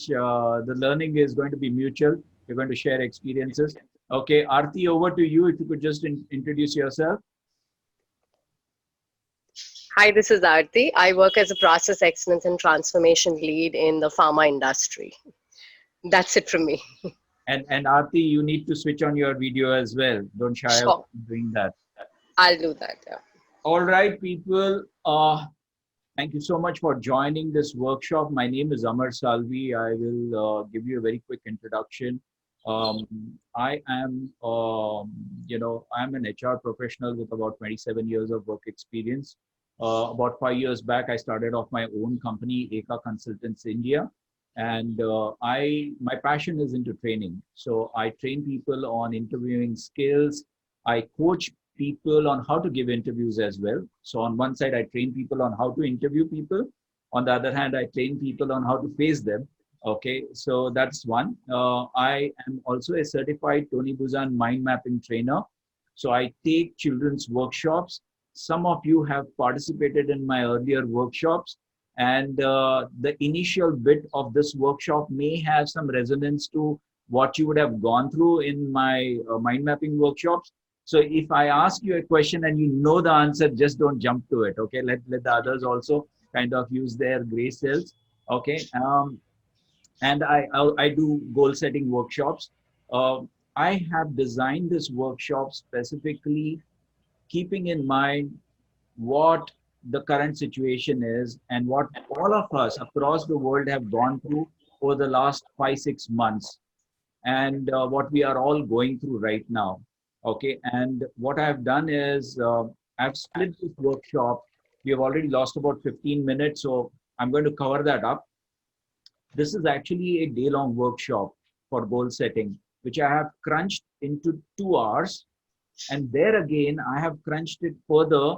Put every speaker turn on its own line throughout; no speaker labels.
which the learning is going to be mutual. We're going to share experiences. Okay, Aarti, over to you. If you could just introduce yourself.
Hi, this is Aarti. I work as a process excellence and transformation lead in the pharma industry. That's it from me.
And Aarti, you need to switch on your video as well. Don't shy away
Sure,
from doing that.
I'll do that. Yeah.
All right, people. Thank you so much for joining this workshop. My name is Amar Salvi. I will give you a very quick introduction. I am, I'm an HR professional with about 27 years of work experience. About 5 years back, I started off my own company, Eka Consultants India, and my passion is into training. So I train people on interviewing skills. I coach people on how to give interviews as well. So on one side, I train people on how to interview people. On the other hand, I train people on how to face them. Okay, so that's one. I am also a certified Tony Buzan mind mapping trainer. So I take children's workshops. Some of you have participated in my earlier workshops, and the initial bit of this workshop may have some resonance to what you would have gone through in my mind mapping workshops. So if I ask you a question and you know the answer, just don't jump to it. Okay, let the others also kind of use their gray cells. Okay, and I do goal setting workshops. Uh, I have designed this workshop specifically keeping in mind what the current situation is and what all of us across the world have gone through over the last 5 6 months, and what we are all going through right now. Okay, and what I've done is I've split this workshop. We have already lost about 15 minutes, so I'm going to cover that up. This is actually a day-long workshop for goal setting, which I have crunched into 2 hours. And there again, I have crunched it further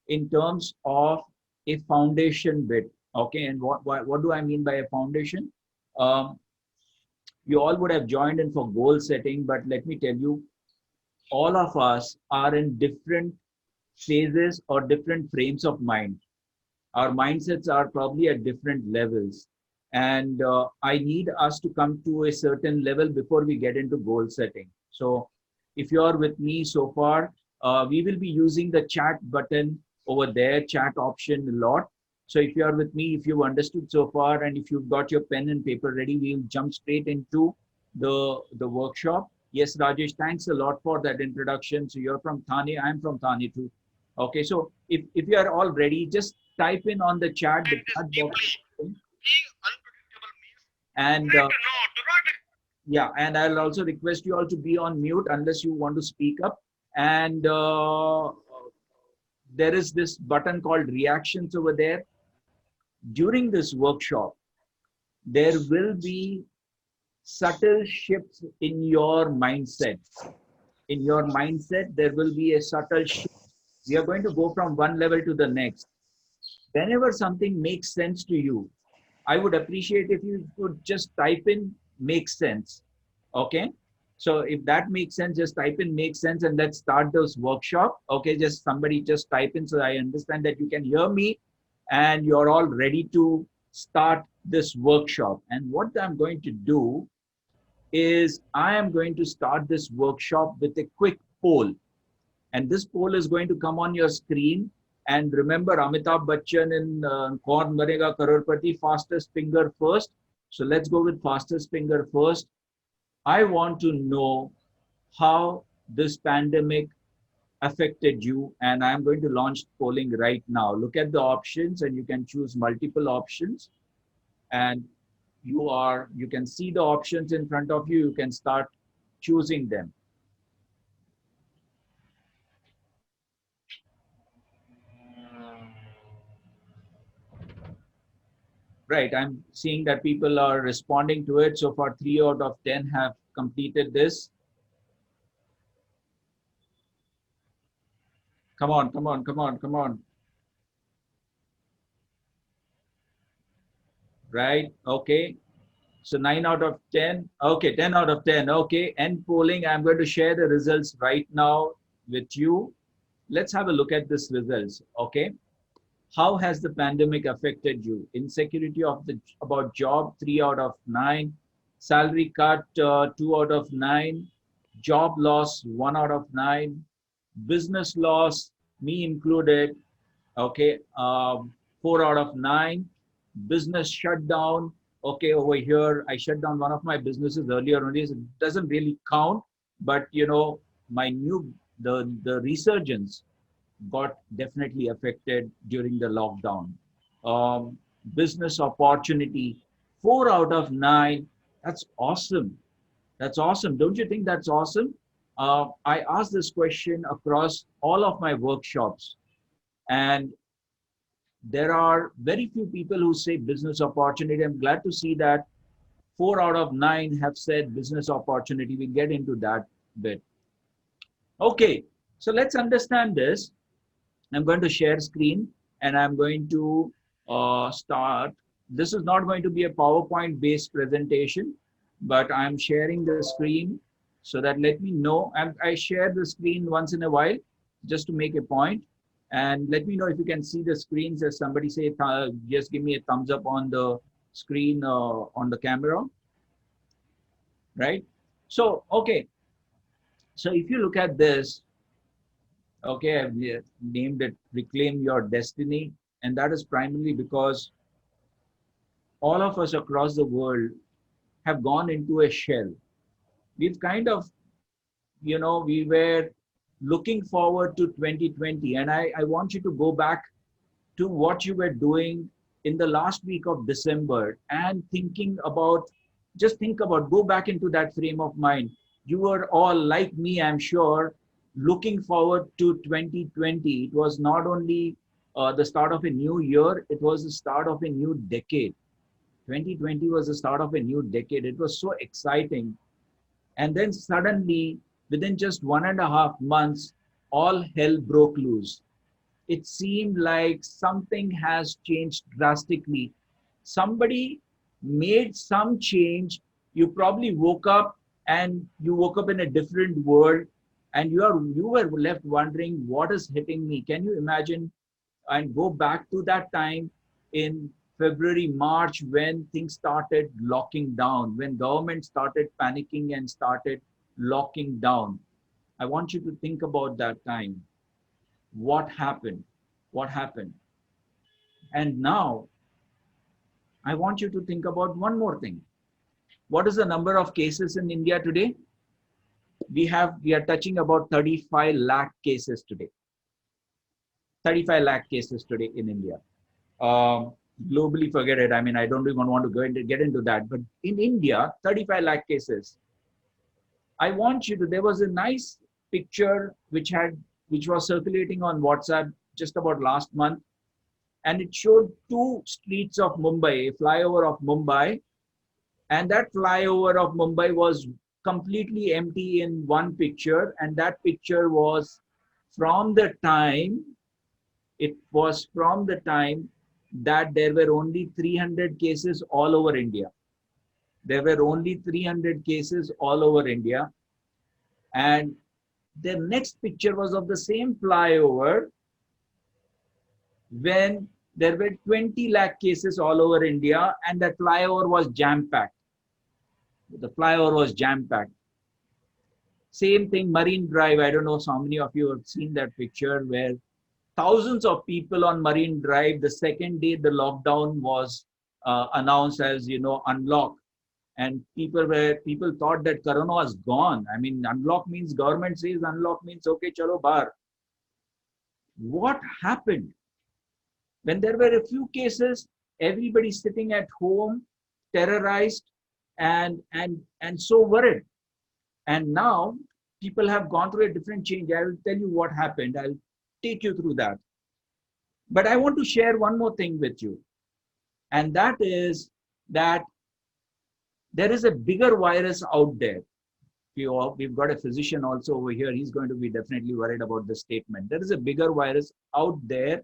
in terms of a foundation bit. Okay, and what do I mean by a foundation? Um, you all would have joined in for goal setting, but let me tell you, all of us are in different phases or different frames of mind. Our mindsets are probably at different levels. And I need us to come to a certain level before we get into goal setting. So if you're with me so far, we will be using the chat button over there, chat option a lot. So if you are with me, if you've understood so far, and if you've got your pen and paper ready, we'll jump straight into the workshop. Yes, Rajesh, thanks a lot for that introduction. So you're from Thane, I'm from Thane too. Okay, so if you are all ready, just type in on the chat, the chat box, and yeah, and I'll also request you all to be on mute unless you want to speak up. And there is this button called reactions over there. During this workshop, there will be subtle shifts in your mindset. In your mindset, there will be a subtle shift. We are going to go from one level to the next. Whenever something makes sense to you, I would appreciate if you could just type in makes sense. Okay. So if that makes sense, just type in makes sense and let's start this workshop. Okay. Just somebody just type in so I understand that you can hear me and you're all ready to start this workshop. And what I'm going to do is I am going to start this workshop with a quick poll. And this poll is going to come on your screen. And remember Amitabh Bachchan in Kaun Banega Crorepati, fastest finger first. So let's go with fastest finger first. I want to know how this pandemic affected you, and I'm going to launch polling right now. Look at the options and you can choose multiple options, and you can see the options in front of you. You can start choosing them. Right, I'm seeing that people are responding to it. So far, 3 out of 10 have completed this. Come on, come on, come on, come on. Right, okay. So 9 out of 10. Okay, 10 out of 10. Okay, end polling. I'm going to share the results right now with you. Let's have a look at this results. Okay. How has the pandemic affected you? Insecurity of the about job, 3 out of 9. Salary cut, 2 out of 9. Job loss, 1 out of 9. Business loss, me included, okay, 4 out of 9. Business shut down. Okay, over here, I shut down one of my businesses earlier only. So it doesn't really count, but my the resurgence got definitely affected during the lockdown. Um, Business opportunity, 4 out of 9. That's awesome. That's awesome. Don't you think that's awesome? I asked this question across all of my workshops, and there are very few people who say business opportunity. I'm glad to see that 4 out of 9 have said business opportunity. We get into that bit. Okay, so let's understand this. I'm going to share screen and I'm going to start. This is not going to be a PowerPoint based presentation, but I'm sharing the screen so that let me know. I share the screen once in a while just to make a point. And let me know if you can see the screens. As somebody say, just give me a thumbs up on the screen on the camera, right? So, okay. So if you look at this, okay, I've named it Reclaim Your Destiny. And that is primarily because all of us across the world have gone into a shell. We've kind of, we were looking forward to 2020. And I want you to go back to what you were doing in the last week of December and thinking about, just think about, go back into that frame of mind. You were all like me, I'm sure, looking forward to 2020. It was not only the start of a new year, it was the start of a new decade. 2020 was the start of a new decade. It was so exciting. And then suddenly, within just 1.5 months, all hell broke loose. It seemed like something has changed drastically. Somebody made some change. You probably woke up and you woke up in a different world and you were left wondering what is hitting me. Can you imagine and go back to that time in February, March when things started locking down, when government started panicking and started locking down. I want you to think about that time. What happened? What happened? And now I want you to think about one more thing. What is the number of cases in India today? We are touching about 35 lakh cases today. 35 lakh cases today in India. Globally, forget it. I mean, I don't even want to get into that. But in India, 35 lakh cases. I want you to. There was a nice picture which was circulating on WhatsApp just about last month, and it showed two streets of Mumbai, a flyover of Mumbai, and that flyover of Mumbai was completely empty in one picture, and that picture was from the time it was from the time that there were only 300 cases all over India. There were only 300 cases all over India. And the next picture was of the same flyover when there were 20 lakh cases all over India and that flyover was jam-packed. The flyover was jam-packed. Same thing, Marine Drive. I don't know how many of you have seen that picture where thousands of people on Marine Drive, the second day the lockdown was announced as, unlock. And people thought that Corona was gone. I mean, unlock means government says unlock means okay, chalo bar. What happened? When there were a few cases, everybody sitting at home, terrorized and so worried. And now people have gone through a different change. I will tell you what happened. I'll take you through that. But I want to share one more thing with you. And that is that there is a bigger virus out there. We've got a physician also over here. He's going to be definitely worried about this statement. There is a bigger virus out there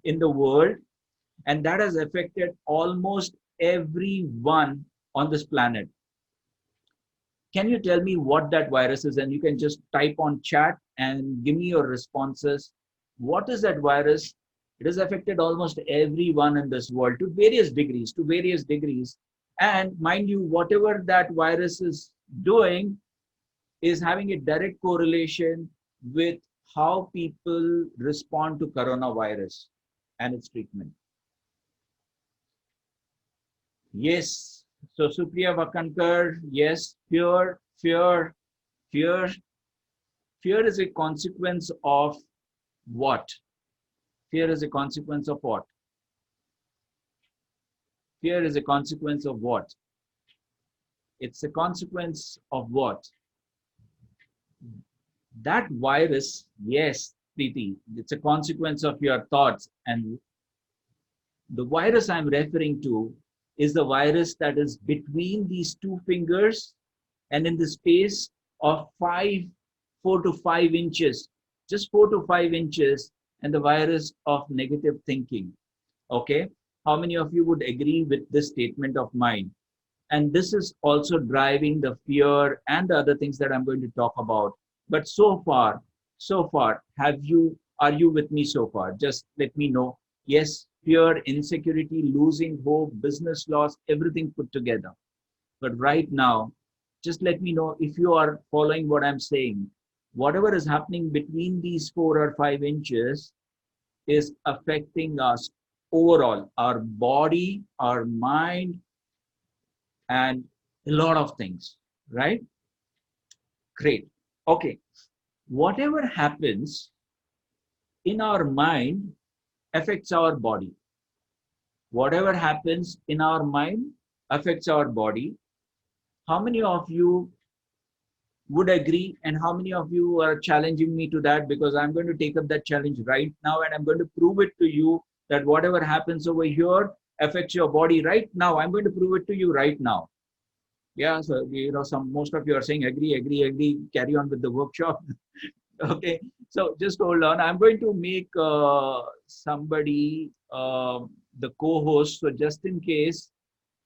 in the world, and that has affected almost everyone on this planet. Can you tell me what that virus is? And you can just type on chat and give me your responses. What is that virus? It has affected almost everyone in this world to various degrees, to various degrees. And mind you, whatever that virus is doing is having a direct correlation with how people respond to coronavirus and its treatment. Yes. So Supriya Vakankar, yes, fear, fear is a consequence of what? Fear is a consequence of what? Fear is a consequence of what? It's a consequence of what? That virus, yes, Preeti, it's a consequence of your thoughts. And the virus I'm referring to is the virus that is between these two fingers and in the space of 4 to 5 inches, just 4 to 5 inches, and the virus of negative thinking. Okay. How many of you would agree with this statement of mine? And this is also driving the fear and the other things that I'm going to talk about. But so far, are you with me so far? Just let me know. Yes, fear, insecurity, losing hope, business loss, everything put together. But right now, just let me know if you are following what I'm saying. Whatever is happening between these 4 or 5 inches is affecting us overall, our body, our mind, and a lot of things, right? Great. Okay. Whatever happens in our mind affects our body. Whatever happens in our mind affects our body. How many of you would agree, and how many of you are challenging me to that? Because I'm going to take up that challenge right now, and I'm going to prove it to you that whatever happens over here affects your body right now. I'm going to prove it to you right now. Yeah, so most of you are saying agree, carry on with the workshop. Okay, so just hold on. I'm going to make somebody the co-host. So just in case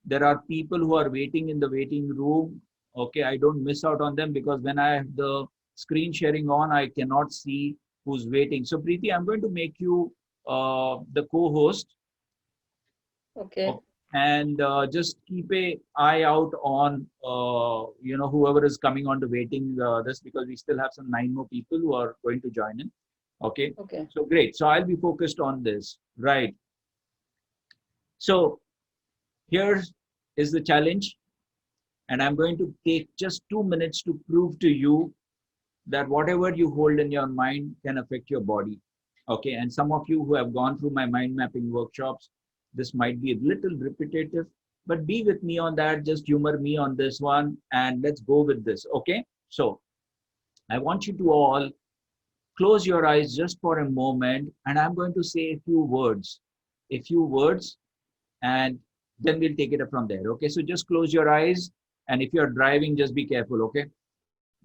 there are people who are waiting in the waiting room, okay, I don't miss out on them, because when I have the screen sharing on, I cannot see who's waiting. So Preeti, I'm going to make you the co-host.
Okay.
Okay. And just keep a eye out on whoever is coming on to waiting this, because we still have some 9 more people who are going to join in. Okay.
Okay.
So great. So I'll be focused on this. Right. So here is the challenge, and I'm going to take just 2 minutes to prove to you that whatever you hold in your mind can affect your body. Okay. And some of you who have gone through my mind mapping workshops, this might be a little repetitive, but be with me on that. Just humor me on this one, and let's go with this. Okay. So I want you to all close your eyes just for a moment, and I'm going to say a few words, and then we'll take it up from there. Okay. So just close your eyes. And if you're driving, just be careful. Okay.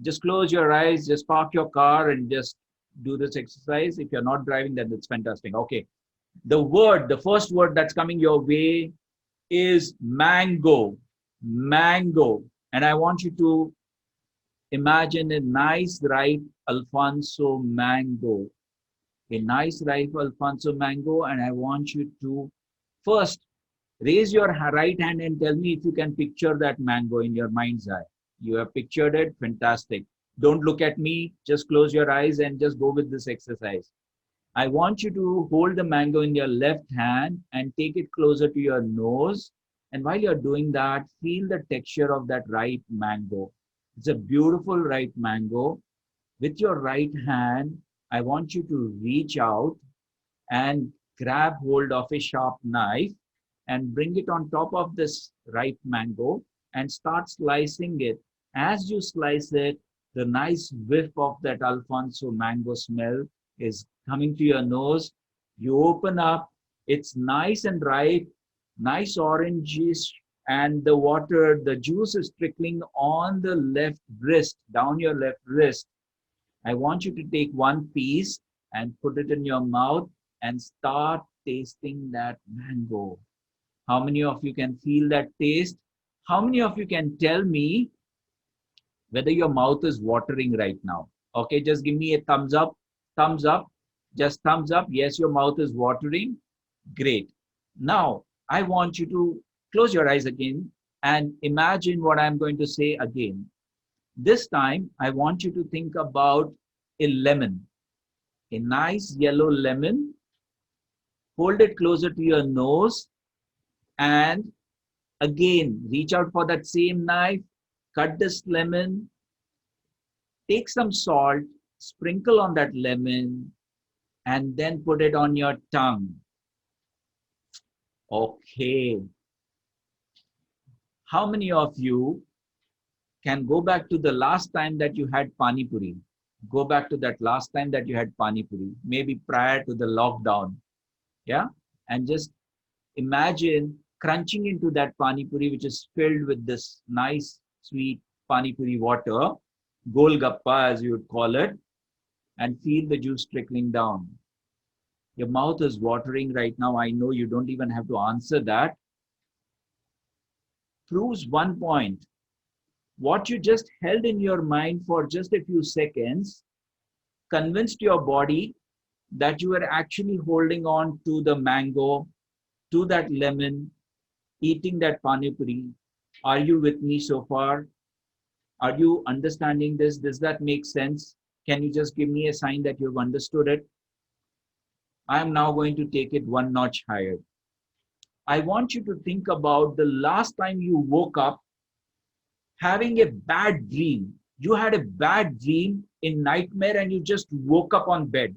Just close your eyes, just park your car, and just do this exercise. If you're not driving, then it's fantastic. Okay. The first word that's coming your way is mango. Mango. And I want you to imagine a nice ripe Alfonso mango. A nice ripe Alfonso mango. And I want you to first raise your right hand and tell me if you can picture that mango in your mind's eye. You have pictured it? Fantastic. Don't look at me. Just close your eyes and just go with this exercise. I want you to hold the mango in your left hand and take it closer to your nose. And while you're doing that, feel the texture of that ripe mango. It's a beautiful ripe mango. With your right hand, I want you to reach out and grab hold of a sharp knife and bring it on top of this ripe mango and start slicing it. As you slice it, the nice whiff of that Alfonso mango smell is coming to your nose. You open up, it's nice and ripe, nice orangish, and the water, the juice is trickling on the left wrist, down your left wrist. I want you to take one piece and put it in your mouth and start tasting that mango. How many of you can feel that taste? How many of you can tell me whether your mouth is watering right now? Okay, just give me a thumbs up, thumbs up. Just thumbs up. Yes, your mouth is watering. Great. Now, I want you to close your eyes again and imagine what I'm going to say again. This time, I want you to think about a lemon, a nice yellow lemon. Hold it closer to your nose and again, reach out for that same knife, cut this lemon, take some salt, sprinkle on that lemon, and then put it on your tongue. Okay. How many of you can go back to the last time that you had pani puri? Go back to that last time that you had pani puri, maybe prior to the lockdown. Yeah. And just imagine crunching into that pani puri, which is filled with this nice, sweet pani puri water, golgappa as you would call it, and feel the juice trickling down. Your mouth is watering right now. I know you don't even have to answer that. Proves one point. What you just held in your mind for just a few seconds convinced your body that you were actually holding on to the mango, to that lemon, eating that pani puri. Are you with me so far? Are you understanding this? Does that make sense? Can you just give me a sign that you've understood it? I am now going to take it one notch higher. I want you to think about the last time you woke up having a bad dream. You had a bad dream in nightmare and you just woke up on bed.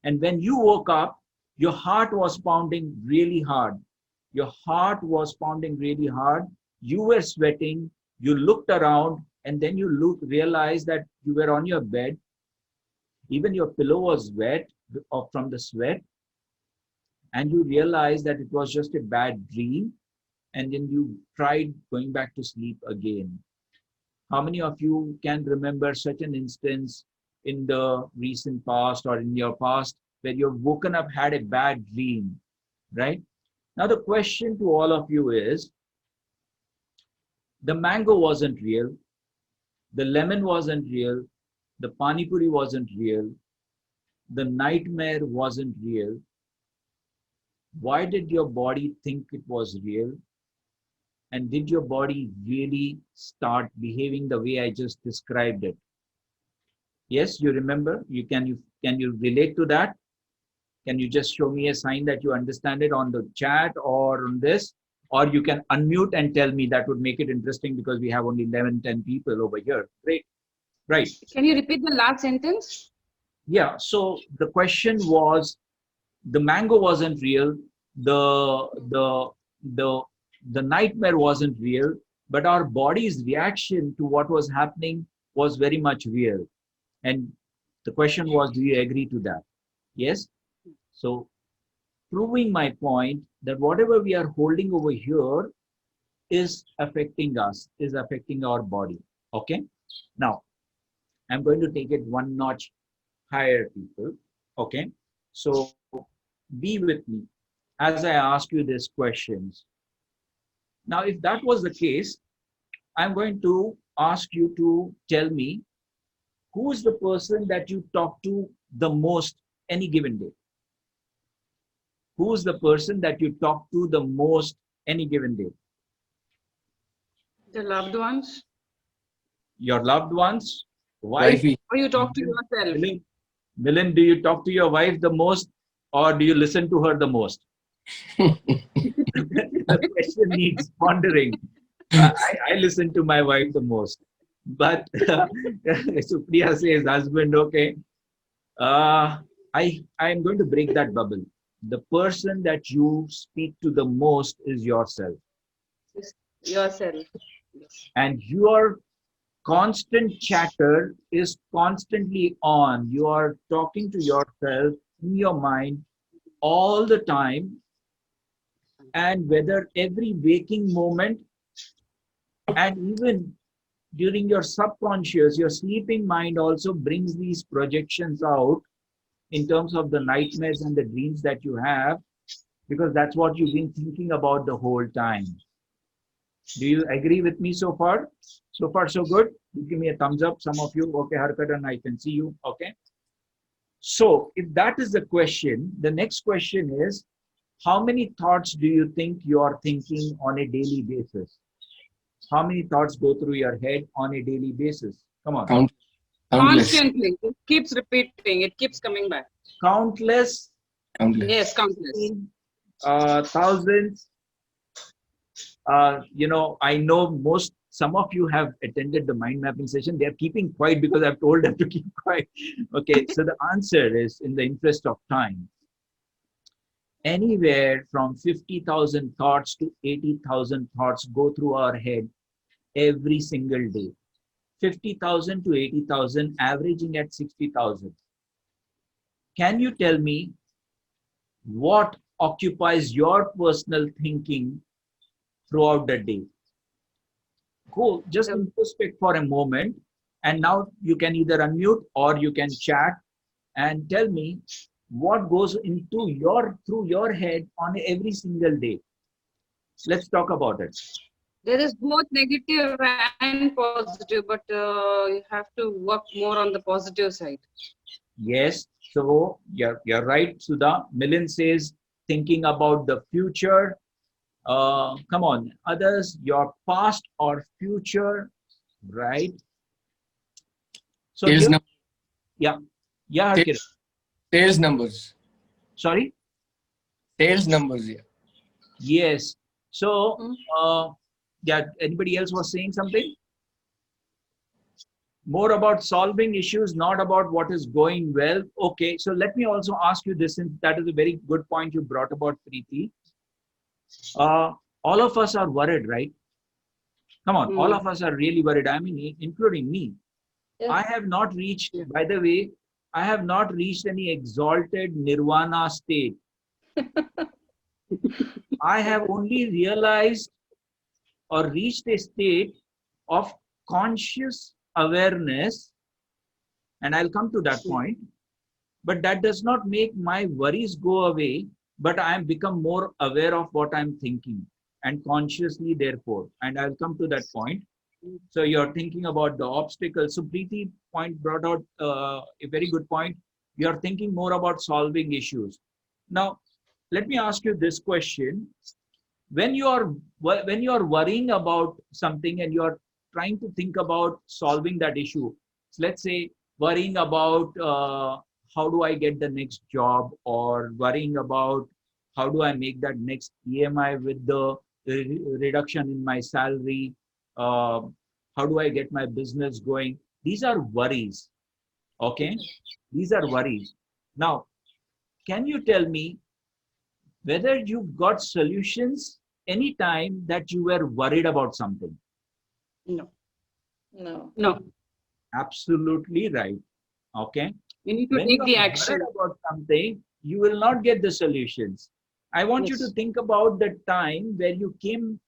And when you woke up, your heart was pounding really hard. Your heart was pounding really hard. You were sweating. You looked around and then you realized that you were on your bed. Even your pillow was wet from the sweat. And you realized that it was just a bad dream. And then you tried going back to sleep again. How many of you can remember such an instance in the recent past or in your past where you've woken up, had a bad dream, right? Now the question to all of you is, the mango wasn't real, the lemon wasn't real, the pani puri wasn't real, the nightmare wasn't real. Why did your body think it was real? And did your body really start behaving the way I just described it? Yes, you remember? Can you relate to that? Can you just show me a sign that you understand it on the chat or on this? Or you can unmute and tell me. That would make it interesting because we have only 11, 10 people over here. Great. Right.
Can you repeat the last sentence?
Yeah. So the question was, the mango wasn't real. The the the the nightmare wasn't real, but our body's reaction to what was happening was very much real. And the question was, do you agree to that? Yes. So proving my point that whatever we are holding over here is affecting us, is affecting our body. Okay. Now I'm going to take it one notch higher, people. Okay. So be with me as I ask you these questions. Now, if that was the case, I'm going to ask you to tell me, who is the person that you talk to the most any given day? Who is the person that you talk to the most any given day?
The loved ones?
Your loved ones? Wife?
Wifey.
Or you talk to yourself?
Milind, do you talk to your wife the most or do you listen to her the most? The question needs pondering. I listen to my wife the most. But Supriya says husband, okay. I'm going to break that bubble. The person that you speak to the most is yourself.
Yourself.
And your constant chatter is constantly on. You are talking to yourself in your mind all the time. And whether every waking moment and even during your subconscious, your sleeping mind also brings these projections out in terms of the nightmares and the dreams that you have, because that's what you've been thinking about the whole time. Do you agree with me so far? So far, so good? You give me a thumbs up, some of you. Okay, Harkat, and I can see you. Okay. So if that is the question, the next question is, how many thoughts do you think you are thinking on a daily basis? How many thoughts go through your head on a daily basis? Come on.
Count, countless,
Constantly. It keeps repeating. It keeps coming back.
Countless,
countless.
Yes, countless.
thousands. I know some of you have attended the mind mapping session. They're keeping quiet because I've told them to keep quiet. Okay, so the answer is, in the interest of time, anywhere from 50,000 thoughts to 80,000 thoughts go through our head every single day. 50,000 to 80,000, averaging at 60,000. Can you tell me what occupies your personal thinking throughout the day? Go, just introspect for a moment, and now you can either unmute or you can chat and tell me what goes through your head on every single day. Let's talk about it.
There is both negative and positive, but you have to work more on the positive side.
Yes, so you're right, Sudha. Milind says thinking about the future. Come on, others, your past or future, right? So
Sales,
here,
num-
yeah, Harkirat.
sales numbers.
Sorry.
Sales numbers. Yeah.
Yes. So, yeah, anybody else was saying something? More about solving issues, not about what is going well. Okay, so let me also ask you this, since that is a very good point you brought about, Preeti. All of us are worried, right? Come on, all of us are really worried. I mean, including me.
Yes.
I have not reached,
Yeah.
by the way, I have not reached any exalted nirvana state. I have only realized or reached a state of conscious awareness, and I'll come to that point. But that does not make my worries go away, but I am become more aware of what I'm thinking, and consciously therefore, and I'll come to that point. So you're thinking about the obstacles. So Preeti point brought out a very good point. You're thinking more about solving issues. Now, let me ask you this question. When you are worrying about something and you're trying to think about solving that issue, so let's say worrying about how do I get the next job, or worrying about how do I make that next EMI with the reduction in my salary, uh, how do I get my business going? These are worries. Okay, these are worries. Now, can you tell me whether you've got solutions anytime that you were worried about something?
No. No. No.
Absolutely right. Okay.
You need to
When you
take the
are
action.
worried about something, you will not get the solutions. I want you to
Yes.
think about the time where you came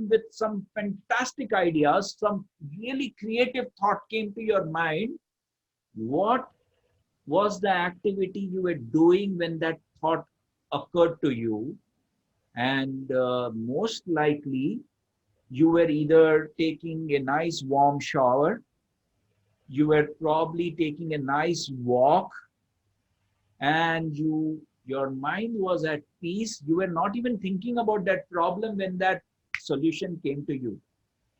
with some fantastic ideas, some really creative thought came to your mind. What was the activity you were doing when that thought occurred to you? And most likely, you were either taking a nice warm shower, you were probably taking a nice walk, and your mind was at peace. You were not even thinking about that problem when that solution came to you.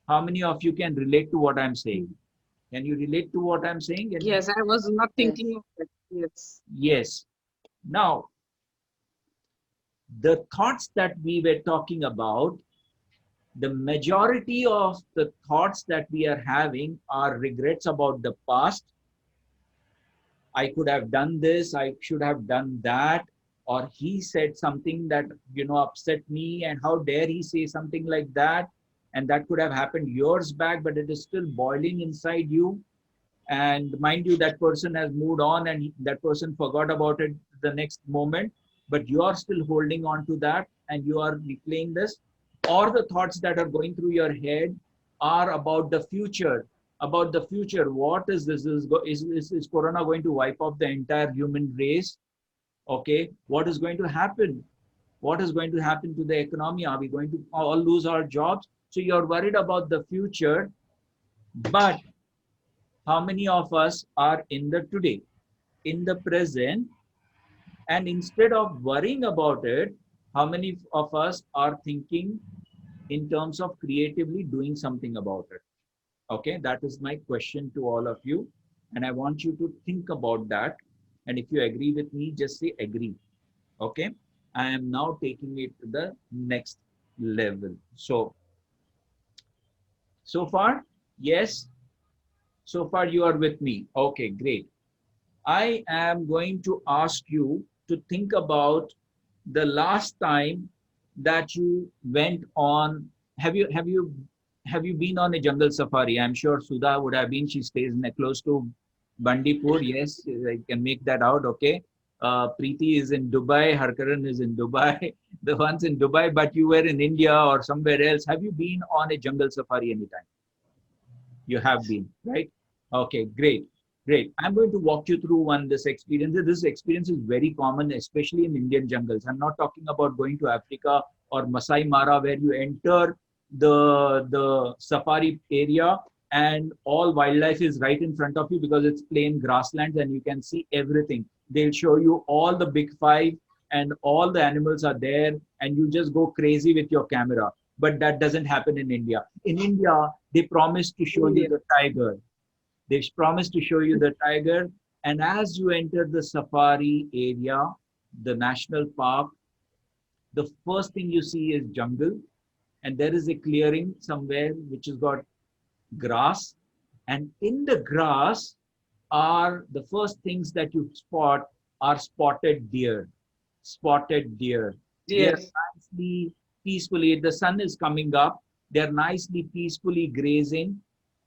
How many of you can relate to what I'm saying? Can you relate to what I'm saying?
Yes, I was not thinking of it. Yes.
Yes. Now, the thoughts that we were talking about, the majority of the thoughts that we are having are regrets about the past. I could have done this, I should have done that, or he said something that upset me, and how dare he say something like that, and that could have happened years back, but it is still boiling inside you. And mind you, that person has moved on, and that person forgot about it the next moment, but you are still holding on to that, and you are replaying this. Or the thoughts that are going through your head are about the future. About the future, what is this? Is corona going to wipe off the entire human race? Okay, what is going to happen? What is going to happen to the economy? Are we going to all lose our jobs? So you're worried about the future, but how many of us are in the today? in the present, and instead of worrying about it, how many of us are thinking in terms of creatively doing something about it? Okay, that is my question to all of you. And I want you to think about that. And if you agree with me, just say agree. Okay, I am now taking it to the next level. So far, yes, so far you are with me. Okay, great. I am going to ask you to think about the last time that you went on. Have you been on a jungle safari? I'm sure Sudha would have been. She stays close to Bandipur. Yes, I can make that out. Okay. Preeti is in Dubai. Harkaran is in Dubai. The ones in Dubai, but you were in India or somewhere else. Have you been on a jungle safari anytime? You have been, right? Okay, great. Great. I'm going to walk you through one this experience. This experience is very common, especially in Indian jungles. I'm not talking about going to Africa or Masai Mara, where you enter the safari area and all wildlife is right in front of you because it's plain grasslands and you can see everything. They'll show you all the big five and all the animals are there and you just go crazy with your camera. But that doesn't happen in India. In India, they promise to show you the tiger. They promise to show you the tiger. And as you enter the safari area, the national park, the first thing you see is jungle. And there is a clearing somewhere which has got grass. And in the grass are the first things that you spot are spotted deer. Spotted deer. They are
Yes.
nicely, peacefully, the sun is coming up. They're nicely, peacefully grazing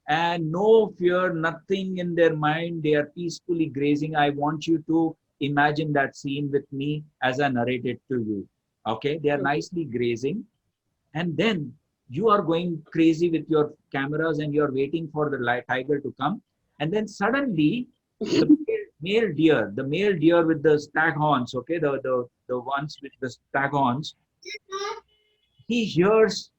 and no fear, nothing in their mind. They are peacefully grazing. I want you to imagine that scene with me as I narrate it to you. Okay, they are nicely grazing, and then you are going crazy with your cameras and you're waiting for the tiger to come, and then suddenly the male deer with the stag horns, okay, the ones with the stag horns, he hears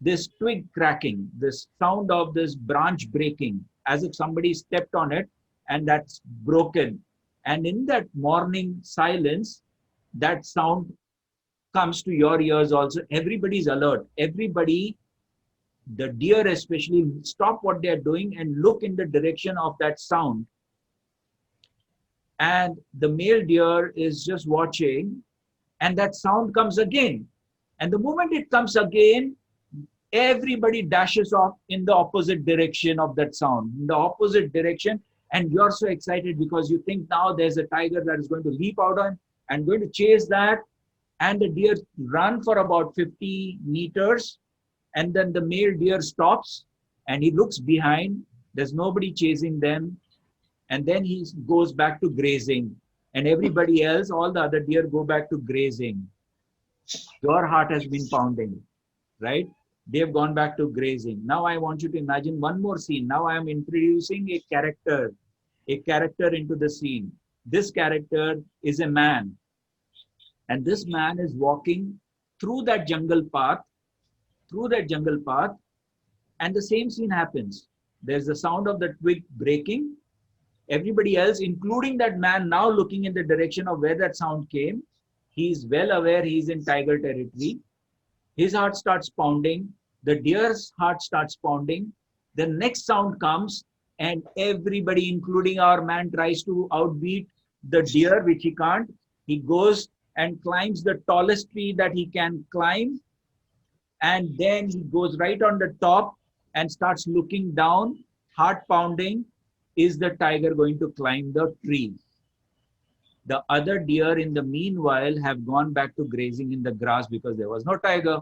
this twig cracking, this sound of this branch breaking, as if somebody stepped on it and that's broken. And in that morning silence, that sound comes to your ears also. Everybody's alert. Everybody, the deer especially, stop what they're doing and look in the direction of that sound. And the male deer is just watching, and that sound comes again. And the moment it comes again, everybody dashes off in the opposite direction of that sound, in the opposite direction. And you're so excited because you think now there's a tiger that is going to leap out on and going to chase that. And the deer run for about 50 meters. And then the male deer stops and he looks behind. There's nobody chasing them. And then he goes back to grazing. And everybody else, all the other deer go back to grazing. Your heart has been pounding, right? They have gone back to grazing. Now I want you to imagine one more scene. Now I am introducing a character into the scene. This character is a man, and this man is walking through that jungle path, and the same scene happens. There's the sound of the twig breaking. Everybody else, including that man, now looking in the direction of where that sound came. He's well aware he's in tiger territory. His heart starts pounding. The deer's heart starts pounding. The next sound comes, and everybody, including our man, tries to outbeat the deer, which he can't. He goes and climbs the tallest tree that he can climb, and then he goes right on the top and starts looking down, heart pounding. Is the tiger going to climb the tree? The other deer, in the meanwhile, have gone back to grazing in the grass because there was no tiger.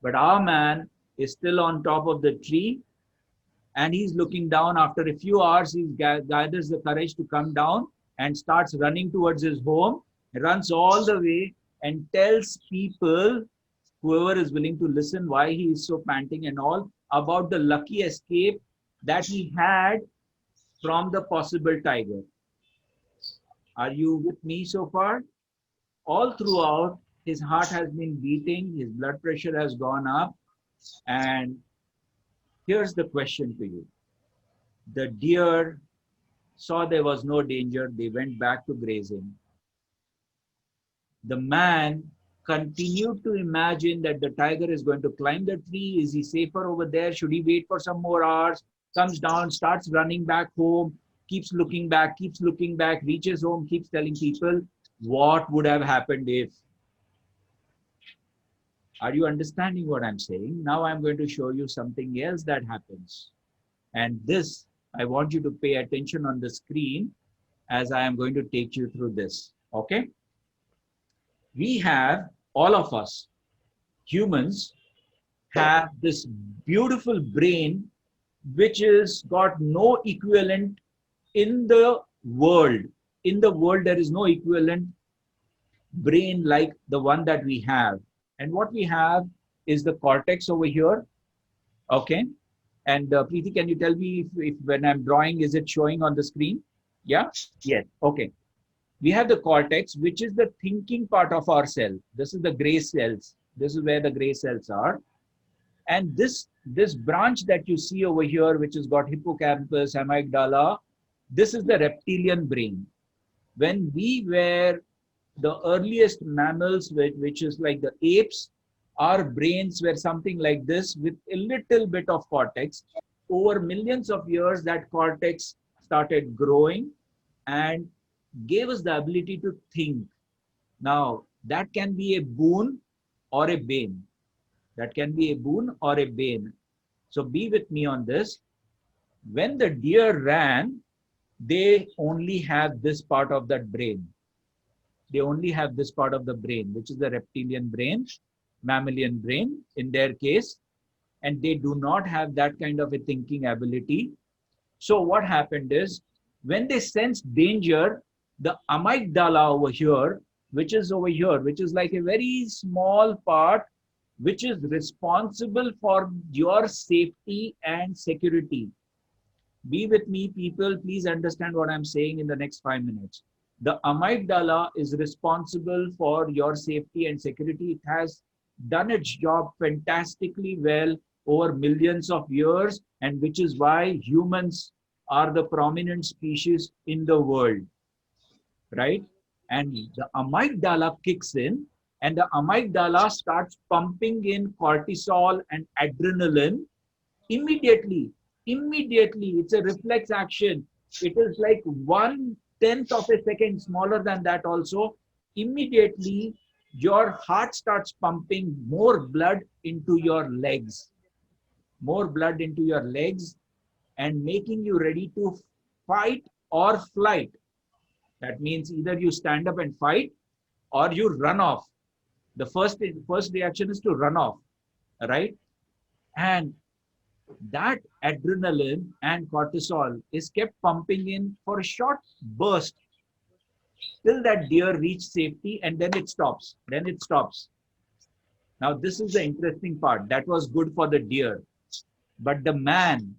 But our man is still on top of the tree and he's looking down. After a few hours, he gathers the courage to come down and starts running towards his home, runs all the way and tells people, whoever is willing to listen, why he is so panting and all, about the lucky escape that he had from the possible tiger. Are you with me so far? All throughout, his heart has been beating, his blood pressure has gone up. And here's the question to you. The deer saw there was no danger. They went back to grazing. The man continued to imagine that the tiger is going to climb the tree. Is he safer over there? Should he wait for some more hours? Comes down, starts running back home, keeps looking back, reaches home, keeps telling people what would have happened if. Are you understanding what I'm saying? Now I'm going to show you something else that happens. And this, I want you to pay attention on the screen as I am going to take you through this. Okay? We have, all of us, humans, have this beautiful brain which is got no equivalent in the world. In the world, there is no equivalent brain like the one that we have. And what we have is the cortex over here. Okay. And Preeti, can you tell me if when I'm drawing, is it showing on the screen? Yeah? Yes. Okay. We have the cortex, which is the thinking part of our cell. This is the gray cells. This is where the gray cells are. And this branch that you see over here, which has got hippocampus, amygdala, this is the reptilian brain. When we were the earliest mammals, which is like the apes, our brains were something like this with a little bit of cortex. Over millions of years, that cortex started growing and gave us the ability to think. Now, that can be a boon or a bane. That can be a boon or a bane. So be with me on this. When the deer ran, they only have this part of that brain. They only have this part of the brain, which is the reptilian brain, mammalian brain in their case, and they do not have that kind of a thinking ability. So what happened is, when they sensed danger, the amygdala over here, which is like a very small part, which is responsible for your safety and security. Be with me, people. Please understand what I'm saying in the next 5 minutes. The amygdala is responsible for your safety and security. It has done its job fantastically well over millions of years, and which is why humans are the prominent species in the world, right? And the amygdala kicks in, and the amygdala starts pumping in cortisol and adrenaline immediately. It's a reflex action. It is like 1/10 of a second, smaller than that also. Immediately your heart starts pumping more blood into your legs, and making you ready to fight or flight. That means either you stand up and fight or you run off. The first reaction is to run off, right? And that adrenaline and cortisol is kept pumping in for a short burst till that deer reach safety, and then it stops. Now this is the interesting part. That was good for the deer, but the man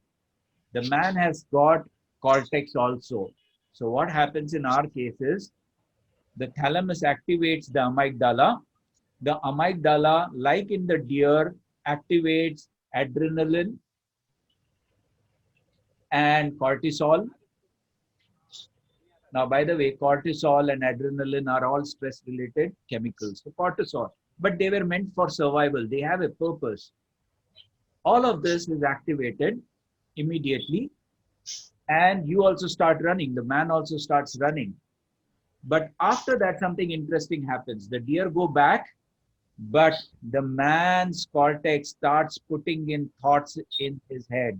has got cortex also. So what happens in our case is, the thalamus activates the amygdala. The amygdala, like in the deer, activates adrenaline and cortisol. Now, by the way, cortisol and adrenaline are all stress-related chemicals. So cortisol, but they were meant for survival. They have a purpose. All of this is activated immediately, and you also start running. The man also starts running. But after that, something interesting happens. The deer go back, but the man's cortex starts putting in thoughts in his head.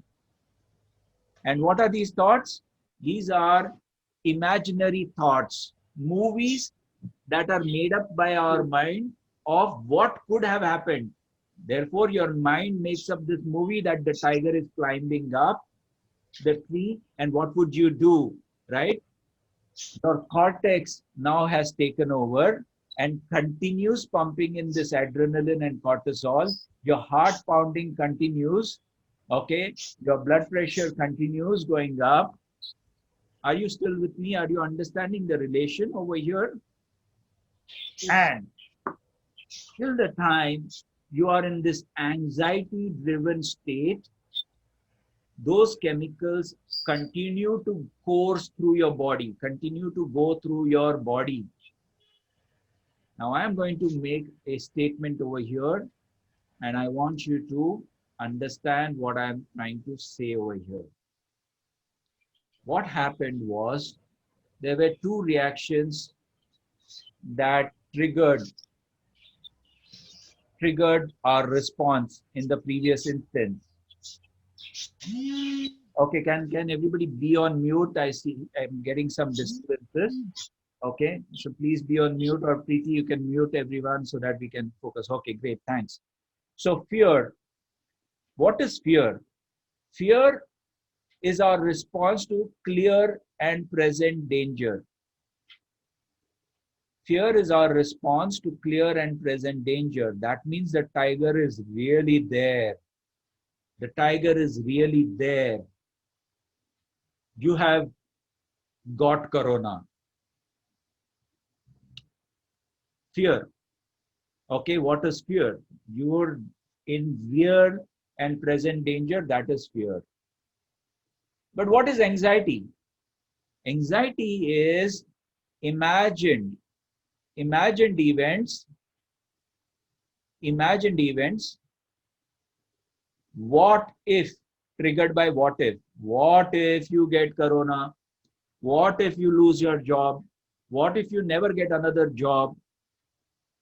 And what are these thoughts? These are imaginary thoughts, movies that are made up by our mind of what could have happened. Therefore, your mind makes up this movie that the tiger is climbing up the tree, and what would you do, right? Your cortex now has taken over and continues pumping in this adrenaline and cortisol. Your heart pounding continues. Okay, your blood pressure continues going up. Are you still with me? Are you understanding the relation over here? And till the time you are in this anxiety driven state, those chemicals continue to course through your body, continue to go through your body. Now I am going to make a statement over here, and I want you to understand what I'm trying to say over here. What happened was there were two reactions that triggered our response in the previous instance. Okay, can everybody be on mute? I see I'm getting some disturbances. Okay, so please be on mute, or Preeti, you can mute everyone so that we can focus. Okay, great, thanks. So fear, what is fear? Fear is our response to clear and present danger. Fear is our response to clear and present danger. That means the tiger is really there. The tiger is really there. You have got corona. Fear. Okay, what is fear? You're in real and present danger. That is fear. But what is anxiety? Anxiety is imagined imagined events imagined events. What if, triggered by what if you get corona, what if you lose your job, what if you never get another job,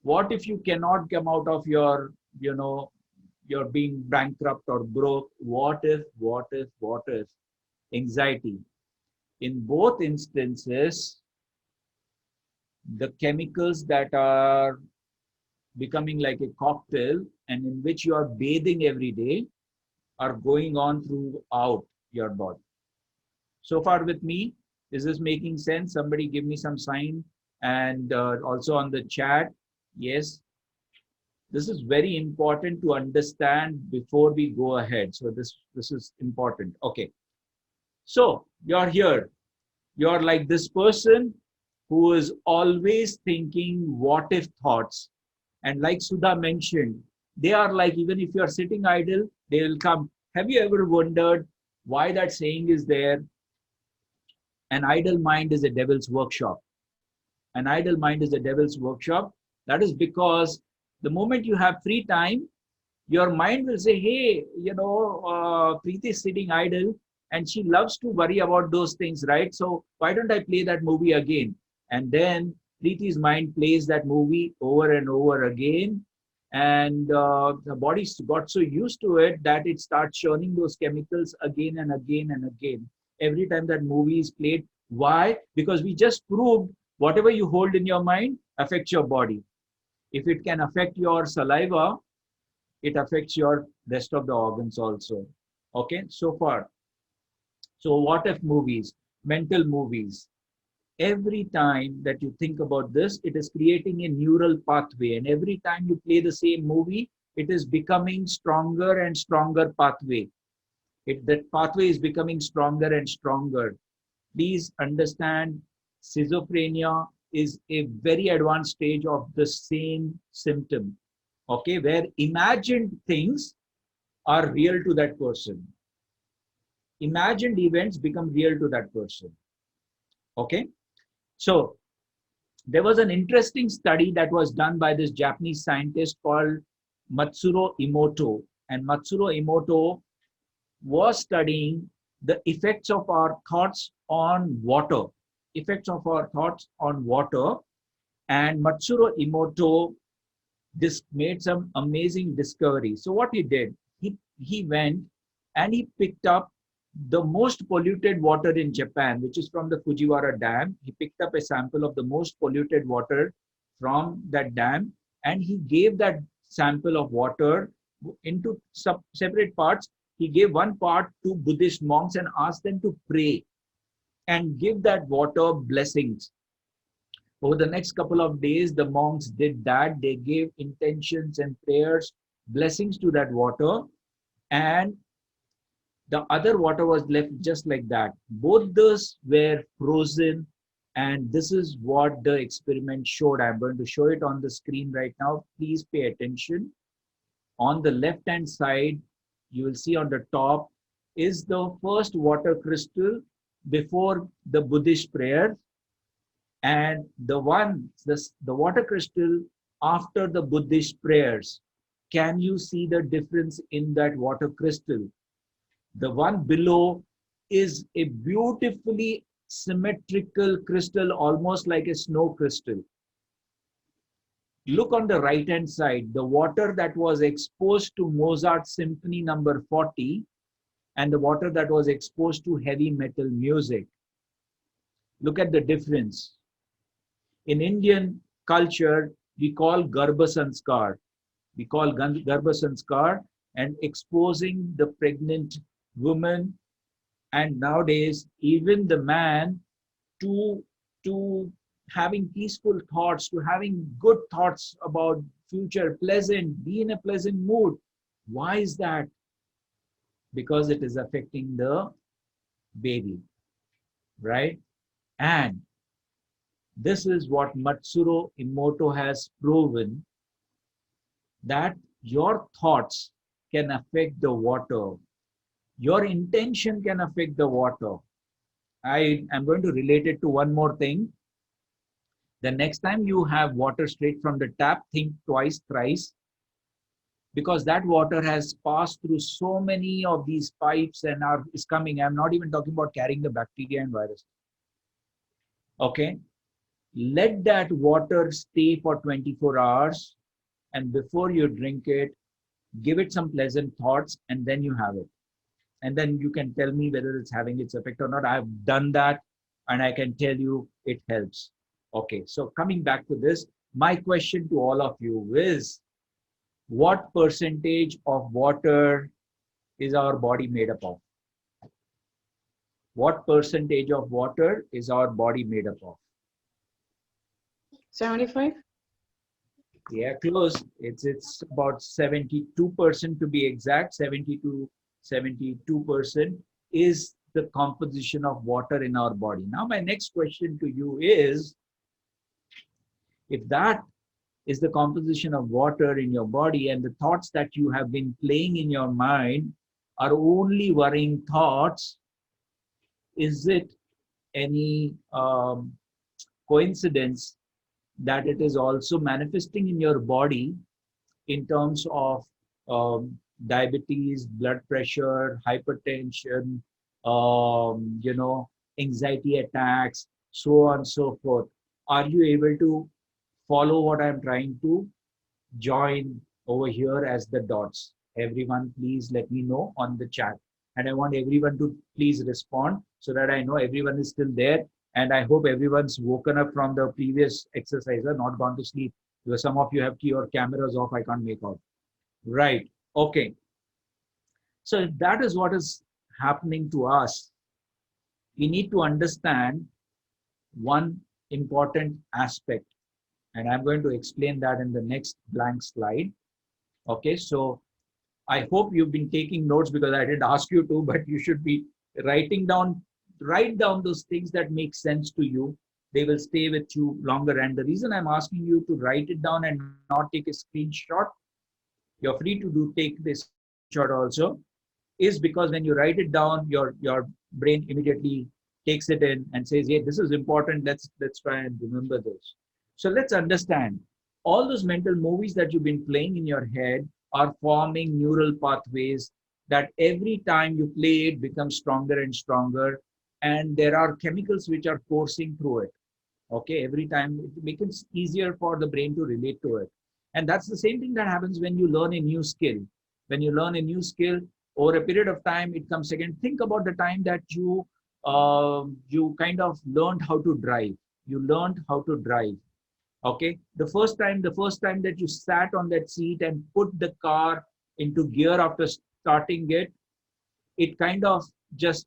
what if you cannot come out of your, you're being bankrupt or broke, what if. Anxiety. In both instances, the chemicals that are becoming like a cocktail and in which you are bathing every day are going on throughout your body. So far with me, is this making sense? Somebody give me some sign, and also on the chat. Yes, this is very important to understand before we go ahead. So this is important. Okay, so you're here. You're like this person who is always thinking what if thoughts. And like Sudha mentioned, they are like, even if you're sitting idle, they will come. Have you ever wondered why that saying is there? An idle mind is a devil's workshop. An idle mind is a devil's workshop. That is because the moment you have free time, your mind will say, hey, Preeti is sitting idle and she loves to worry about those things, right? So why don't I play that movie again? And then Preeti's mind plays that movie over and over again. And the body got so used to it that it starts churning those chemicals again and again and again. Every time that movie is played. Why? Because we just proved whatever you hold in your mind affects your body. If it can affect your saliva, it affects your rest of the organs also. Okay, so far. So what if movies, mental movies, every time that you think about this, it is creating a neural pathway. And every time you play the same movie, it is becoming stronger and stronger pathway. That pathway is becoming stronger and stronger. Please understand, schizophrenia is a very advanced stage of the same symptom. Okay, where imagined things are real to that person. Imagined events become real to that person. Okay, so there was an interesting study that was done by this Japanese scientist called Matsuro Emoto. And Matsuro Emoto was studying the effects of our thoughts on water. Effects of our thoughts on water. And Matsuro Emoto made some amazing discovery. So what he did, he went and he picked up the most polluted water in Japan, which is from the Fujiwara Dam. He picked up a sample of the most polluted water from that dam, and he gave that sample of water into separate parts. He gave one part to Buddhist monks and asked them to pray and give that water blessings. Over the next couple of days, the monks did that. They gave intentions and prayers, blessings to that water, and the other water was left just like that. Both those were frozen, and this is what the experiment showed. I'm going to show it on the screen right now. Please pay attention. On the left hand side, you will see on the top is the first water crystal before the Buddhist prayer, and the water crystal after the Buddhist prayers. Can you see the difference in that water crystal? The one below is a beautifully symmetrical crystal, almost like a snow crystal. Look on the right hand side, the water that was exposed to Mozart's Symphony number 40 and the water that was exposed to heavy metal music. Look at the difference. In Indian culture, we call Garbha Sanskar. We call Garbha Sanskar and exposing the pregnant woman, and nowadays even the man, to having peaceful thoughts, to having good thoughts about future, pleasant, be in a pleasant mood. Why is that? Because it is affecting the baby, right? And this is what Matsuro Emoto has proven, that your thoughts can affect the water. Your intention can affect the water. I am going to relate it to one more thing. The next time you have water straight from the tap, think twice, thrice, because that water has passed through so many of these pipes and is coming. I'm not even talking about carrying the bacteria and virus. Okay, let that water stay for 24 hours, and before you drink it, give it some pleasant thoughts, and then you have it. And then you can tell me whether it's having its effect or not. I've done that, and I can tell you it helps. Okay, so coming back to this, my question to all of you is, what percentage of water is our body made up of? What percentage of water is our body made up of?
75.
Yeah, close. It's about 72% to be exact. 70 to 72% is the composition of water in our body. Now, my next question to you is, if that is the composition of water in your body, and the thoughts that you have been playing in your mind are only worrying thoughts, is it any coincidence that it is also manifesting in your body in terms of diabetes, blood pressure, hypertension, anxiety attacks, so on and so forth? Are you able to follow what I'm trying to join over here as the dots? Everyone, please let me know on the chat. And I want everyone to please respond so that I know everyone is still there. And I hope everyone's woken up from the previous exercise, not gone to sleep. Because some of you have your cameras off, I can't make out. Right. Okay. So if that is what is happening to us, we need to understand one important aspect. And I'm going to explain that in the next blank slide. Okay, so I hope you've been taking notes, because I did ask you to, but you should be write down those things that make sense to you. They will stay with you longer. And the reason I'm asking you to write it down and not take a screenshot, you're free to take this shot also, is because when you write it down, your brain immediately takes it in and says, hey, this is important, let's try and remember this. So let's understand, all those mental movies that you've been playing in your head are forming neural pathways that every time you play it becomes stronger and stronger, and there are chemicals which are coursing through it. Okay, every time it becomes easier for the brain to relate to it. And that's the same thing that happens when you learn a new skill. When you learn a new skill, over a period of time, it comes again. Think about the time that you kind of learned how to drive. You learned how to drive. Okay, the first time that you sat on that seat and put the car into gear after starting it, it just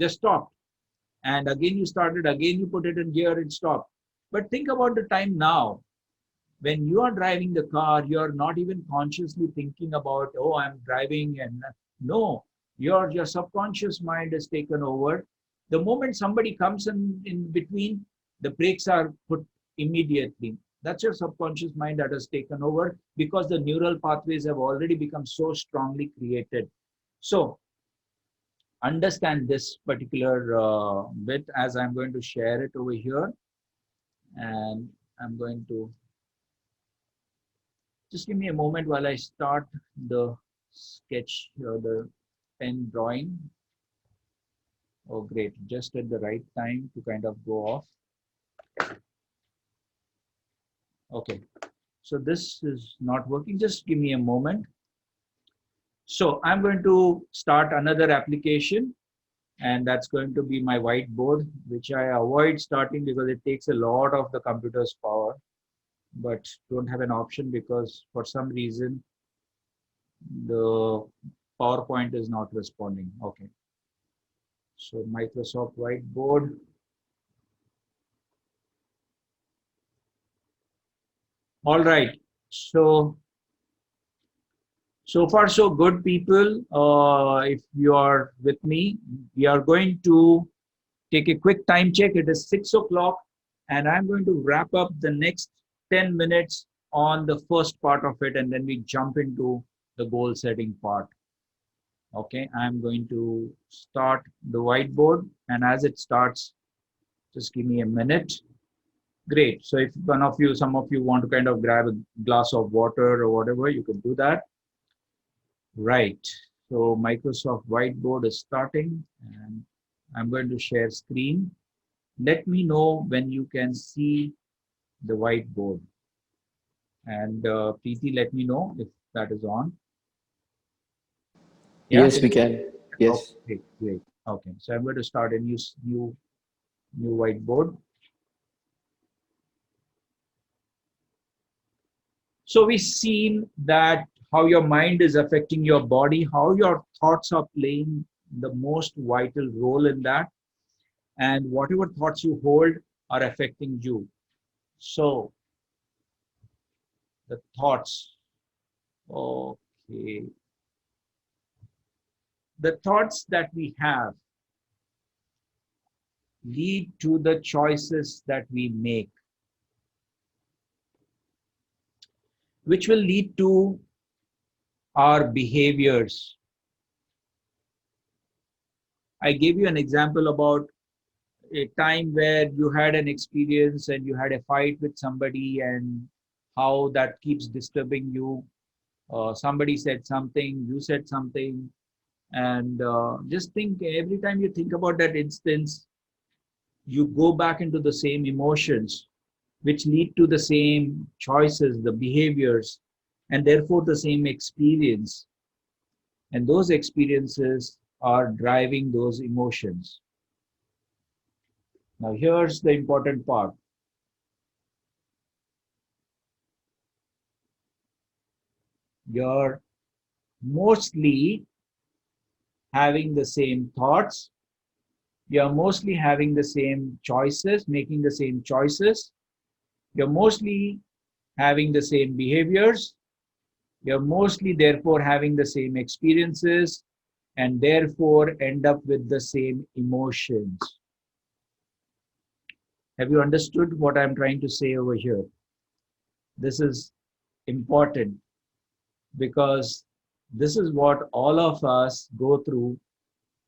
stopped. And again you started, again you put it in gear, it stopped. But think about the time now, when you are driving the car, you're not even consciously thinking about, oh, I'm driving, and no, your subconscious mind has taken over. The moment somebody comes in between, the brakes are put immediately. That's your subconscious mind that has taken over because the neural pathways have already become so strongly created. So understand this particular bit as I'm going to share it over here. And I'm going to just give me a moment while I start the sketch or the pen drawing. Oh, great. Just at the right time to kind of go off. Okay. So this is not working. Just give me a moment. So I'm going to start another application, and that's going to be my whiteboard, which I avoid starting because it takes a lot of the computer's power, but don't have an option because for some reason the PowerPoint is not responding. Okay. So Microsoft Whiteboard. All right. So far so good, people. If you are with me, we are going to take a quick time check. It is 6 o'clock, and I'm going to wrap up the next 10 minutes on the first part of it, and then we jump into the goal setting part. Okay, I'm going to start the whiteboard, and as it starts, just give me a minute. Great. So if some of you want to kind of grab a glass of water or whatever, you can do that. Right. So Microsoft Whiteboard is starting, and I'm going to share screen. Let me know when you can see the whiteboard. And Preeti, let me know if that is on. Yeah?
Yes, we can. Yes.
Okay, great. Okay, so I'm going to start a new whiteboard. So we've seen that how your mind is affecting your body, how your thoughts are playing the most vital role in that, and whatever thoughts you hold are affecting you. So the thoughts, okay, the thoughts that we have lead to the choices that we make, which will lead to our behaviors. I gave you an example about a time where you had an experience and you had a fight with somebody and how that keeps disturbing you. Somebody said something, you said something, and just think every time you think about that instance, you go back into the same emotions, which lead to the same choices, the behaviors, and therefore the same experience. And those experiences are driving those emotions. Now, here's the important part. You're mostly having the same thoughts. You're mostly having the same choices, making the same choices. You're mostly having the same behaviors. You're mostly, therefore, having the same experiences and therefore end up with the same emotions. Have you understood what I'm trying to say over here? This is important because this is what all of us go through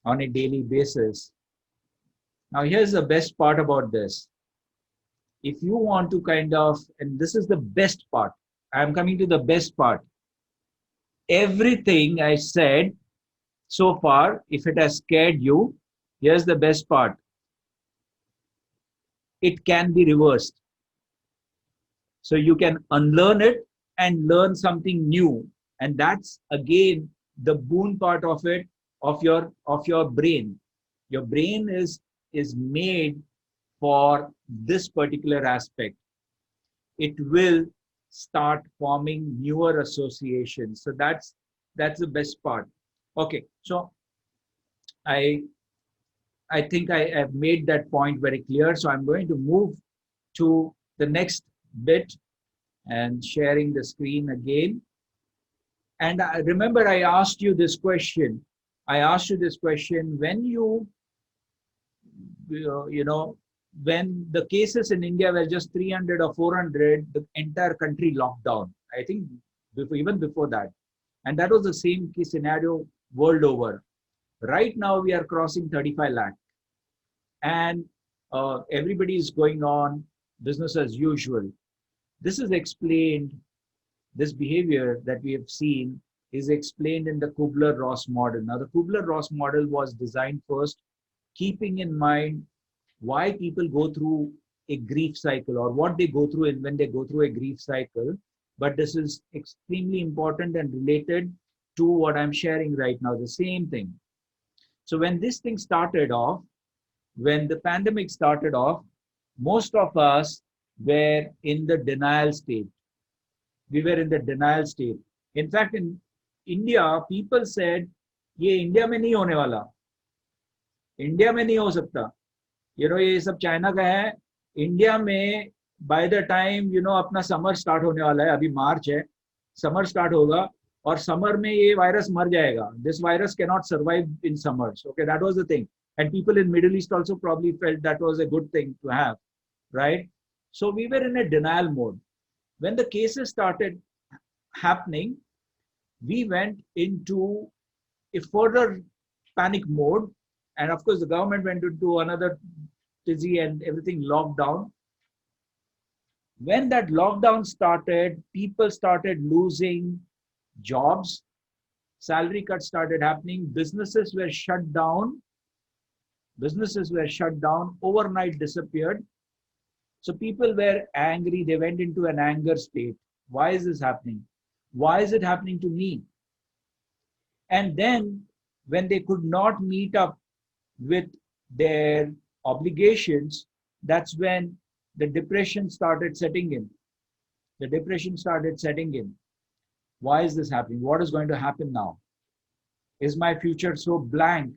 on a daily basis. Now, here's the best part about this. If you want to kind of, and this is the best part, I'm coming to the best part. Everything I said so far, if it has scared you, here's the best part. It can be reversed. So you can unlearn it and learn something new. And that's again the boon part of it, of your brain. Your brain is made for this particular aspect. It will start forming newer associations. So that's the best part. Okay, so I think I have made that point very clear. So I'm going to move to the next bit and sharing the screen again. And remember, I asked you this question. I asked you this question when you know, when the cases in India were just 300 or 400, the entire country locked down. I think even before that. And that was the same case scenario world over. Right now, we are crossing 35 lakh. And everybody is going on business as usual. This is explained, this behavior that we have seen is explained in the Kubler-Ross model. Now, the Kubler-Ross model was designed first, keeping in mind why people go through a grief cycle or what they go through and when they go through a grief cycle. But this is extremely important and related to what I'm sharing right now, the same thing. So when this thing started off, when the pandemic started off, most of us were in the denial state. We were in the denial state. In fact, in India, people said, ये India में नहीं होने वाला, India में नहीं हो सकता, ये सब चाइना का है, इंडिया में बाय द टाइम अपना समर स्टार्ट होने वाला है, अभी मार्च है, समर स्टार्ट होगा और समर में ये वायरस मर जाएगा, this virus can not survive in summers. Okay, that was the thing. And people in Middle East also probably felt that was a good thing to have, right? So we were in a denial mode. When the cases started happening, we went into a further panic mode. And of course, the government went into another tizzy and everything locked down. When that lockdown started, people started losing jobs. Salary cuts started happening. Businesses were shut down. Overnight disappeared. So people were angry. They went into an anger state. Why is this happening? Why is it happening to me? And then when they could not meet up with their obligations, that's when the depression started setting in. Why is this happening? What is going to happen now? Is my future so blank?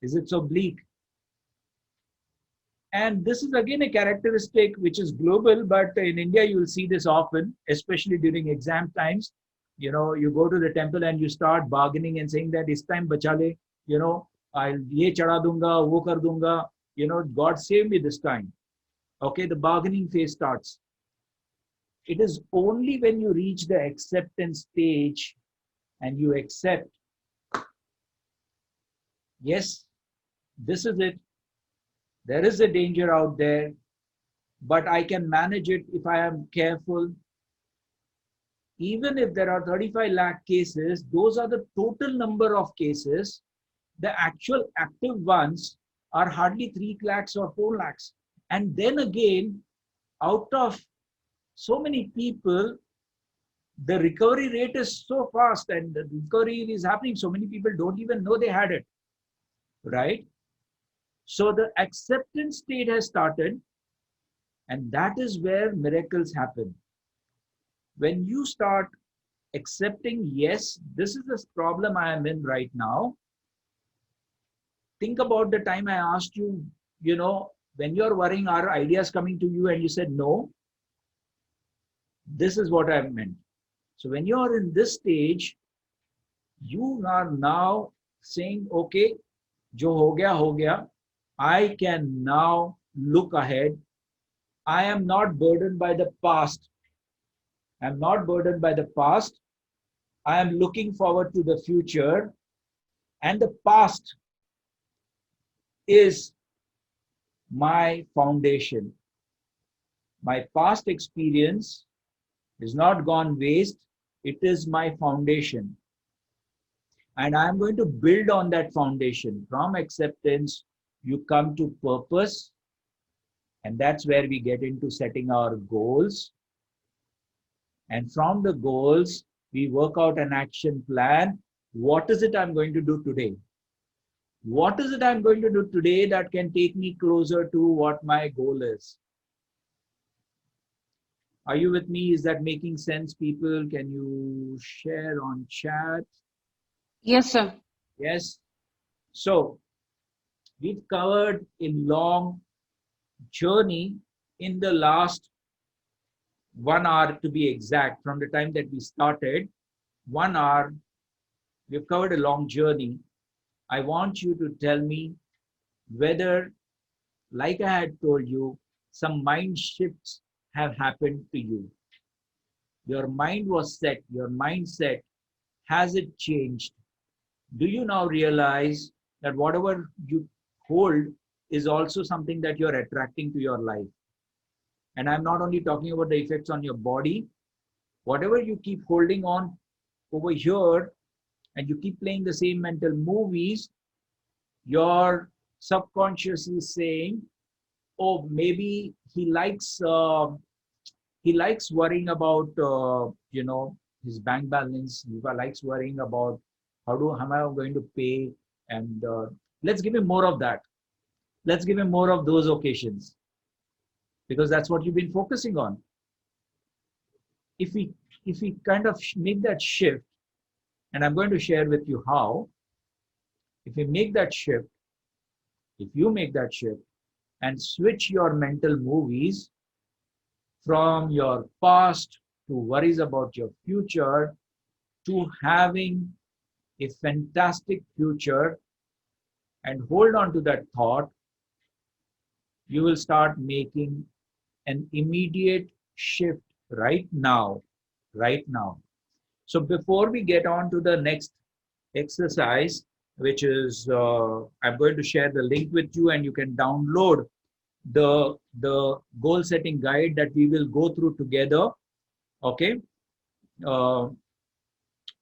Is it so bleak? And this is again a characteristic which is global, but in India you will see this often, especially during exam times. You go to the temple and you start bargaining and saying that this time bacha le, I'll ye chada dunga, wo kar dunga, God save me this time. Okay, the bargaining phase starts. It is only when you reach the acceptance stage and you accept, yes, this is it. There is a danger out there, but I can manage it if I am careful. Even if there are 35 lakh cases, those are the total number of cases. The actual active ones are hardly 3 lakhs or 4 lakhs. And then again, out of so many people, the recovery rate is so fast and the recovery is happening. So many people don't even know they had it, right? So the acceptance state has started, and that is where miracles happen. When you start accepting, yes, this is the problem I am in right now. Think about the time I asked you, when you're worrying, are ideas coming to you? And you said, no, this is what I meant. So when you're in this stage, you are now saying, okay, jo ho gaya, I can now look ahead. I am not burdened by the past. I am looking forward to the future. And the past is my foundation. My past experience is not gone waste. It is my foundation. And I am going to build on that foundation. From acceptance, you come to purpose, and that's where we get into setting our goals. And from the goals, we work out an action plan. What is it I'm going to do today? What is it I'm going to do today that can take me closer to what my goal is? Are you with me? Is that making sense, people? Can you share on chat?
Yes, sir.
Yes. So we've covered a long journey in the last 1 hour, to be exact, from the time that we started. 1 hour, we've covered a long journey. I want you to tell me whether like I had told you, some mind shifts have happened to you. Your mind was set, your mindset, has it changed? Do you now realize that whatever you hold is also something that you're attracting to your life? And I'm not only talking about the effects on your body, whatever you keep holding on over here and you keep playing the same mental movies, your subconscious is saying, oh, maybe he likes worrying about his bank balance. He likes worrying about how am I going to pay, and let's give him more of that. Let's give him more of those occasions, because that's what you've been focusing on. If we kind of make that shift, and I'm going to share with you how. If we make that shift, if you make that shift and switch your mental movies from your past to worries about your future to having a fantastic future, and hold on to that thought, you will start making an immediate shift right now. Right now. So before we get on to the next exercise, which is I'm going to share the link with you, and you can download the goal setting guide that we will go through together. Okay. uh,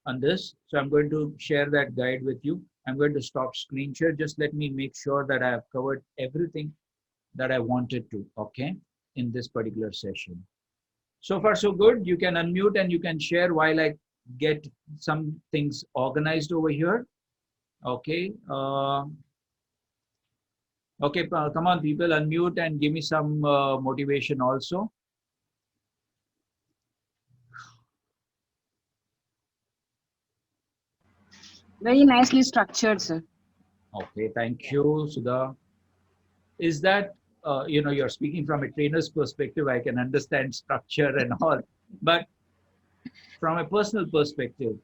on this. So I'm going to share that guide with you. I'm going to stop screen share. Just let me make sure that I have covered everything that I wanted to, okay, in this particular session. So far, so good. You can unmute and you can share while I get some things organized over here. Okay. Okay, come on, people, unmute and give me some motivation also.
Very nicely structured, sir.
Okay, thank you, Sudha. Is that, you're speaking from a trainer's perspective, I can understand structure and all, but from a personal perspective.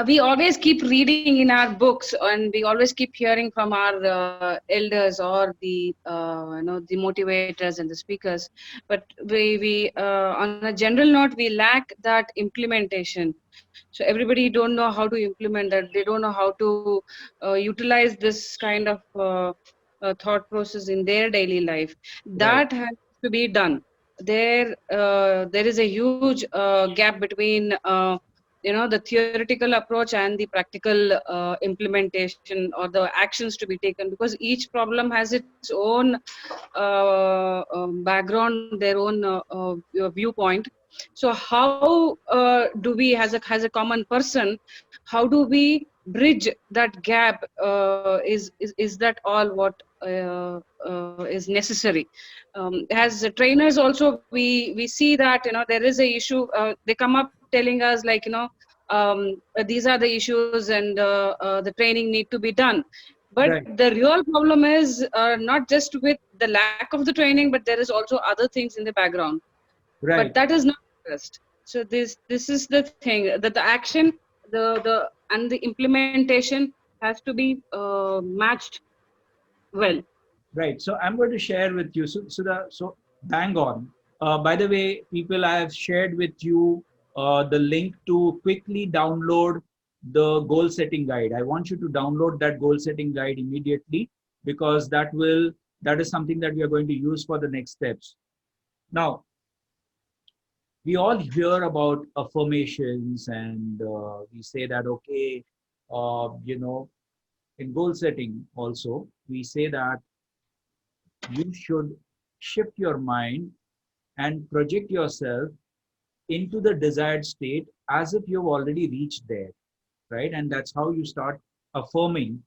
We always keep reading in our books, and we always keep hearing from our elders or the motivators and the speakers. But on a general note, we lack that implementation. So everybody don't know how to implement that. They don't know how to utilize this kind of thought process in their daily life.
Right,
That has to be done. There is a huge gap between the theoretical approach and the practical implementation or the actions to be taken, because each problem has its own background, their own viewpoint. So how do we, as a common person, how do we bridge that gap? Is that all what is necessary? As trainers also, we see that there is a issue. They come up telling us, like, these are the issues, and the training need to be done. But
right,
the real problem is not just with the lack of the training, but there is also other things in the background. But
right.
that is not addressed. So this is the thing, that the action, the and the implementation has to be matched well.
Right. So I'm going to share with you. So bang on. By the way, people, I have shared with you the link to quickly download the goal setting guide. I want you to download that goal setting guide immediately, because that is something that we are going to use for the next steps. Now, we all hear about affirmations, and we say that, okay, in goal setting also, we say that you should shift your mind and project yourself into the desired state as if you've already reached there, right? And that's how you start affirming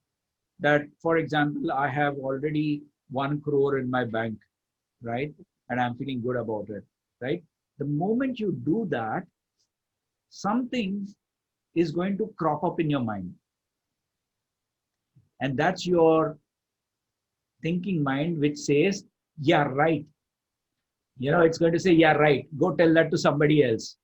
that, for example, I have already 1 crore in my bank, right? And I'm feeling good about it, right? The moment you do that, something is going to crop up in your mind. And that's your thinking mind, which says, yeah, right. It's going to say, yeah, right. Go tell that to somebody else.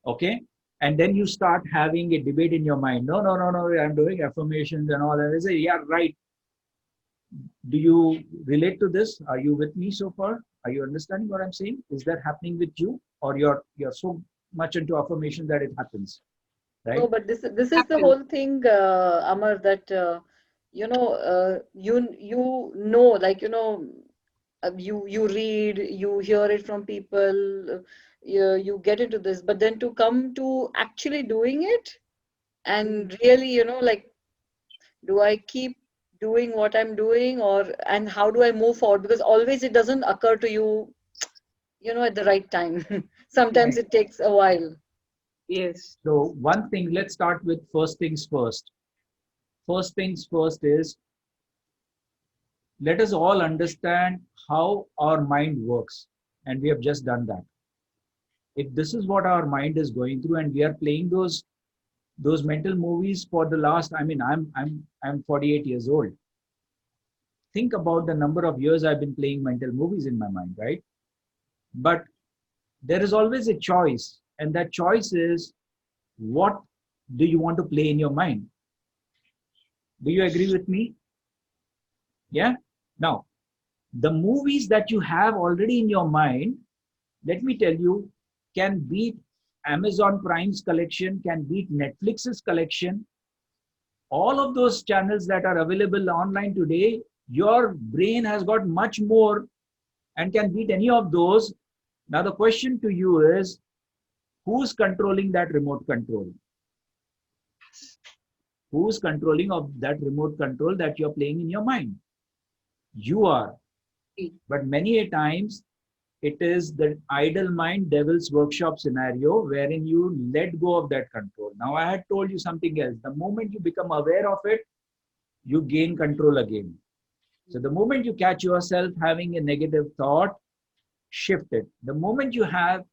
Okay. And then you start having a debate in your mind. No, no, no, no. I'm doing affirmations and all. And they say, yeah, right. Do you relate to this? Are you with me so far? Are you understanding what I'm saying? Is that happening with you, or you're so much into affirmation that it happens,
No,
right?
but this is the
Happen.
whole thing, Amar, that you know, like you read, you hear it from people, you get into this, but then to come to actually doing it and really, like, do I keep doing what I'm doing, or and how do I move forward? Because always it doesn't occur to you, at the right time. Sometimes
Right.
it takes a while.
Yes.
So one thing, let's start with first things first. First things first is, let us all understand how our mind works. And we have just done that. If this is what our mind is going through, and we are playing those mental movies for the last, I mean, I'm 48 years old. Think about the number of years I've been playing mental movies in my mind, right? But there is always a choice, and that choice is, what do you want to play in your mind? Do you agree with me? Yeah. Now, the movies that you have already in your mind, let me tell you, can beat Amazon Prime's collection, can beat Netflix's collection. All of those channels that are available online today, your brain has got much more and can beat any of those. Now, the question to you is, who's controlling that remote control? Who's controlling of that remote control that you're playing in your mind? You are. But many a times, it is the idle mind devil's workshop scenario wherein you let go of that control. Now, I had told you something else. The moment you become aware of it, you gain control again. So the moment you catch yourself having a negative thought, shift it. The moment you have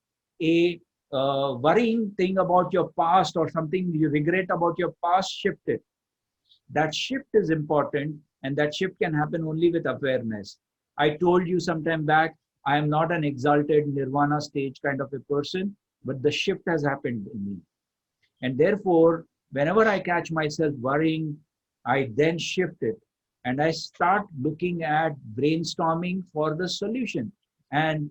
a worrying thing about your past or something you regret about your past, shift it. That shift is important, and that shift can happen only with awareness. I told you some time back, I am not an exalted nirvana stage kind of a person, but the shift has happened in me. And therefore, whenever I catch myself worrying, I then shift it and I start looking at brainstorming for the solution. And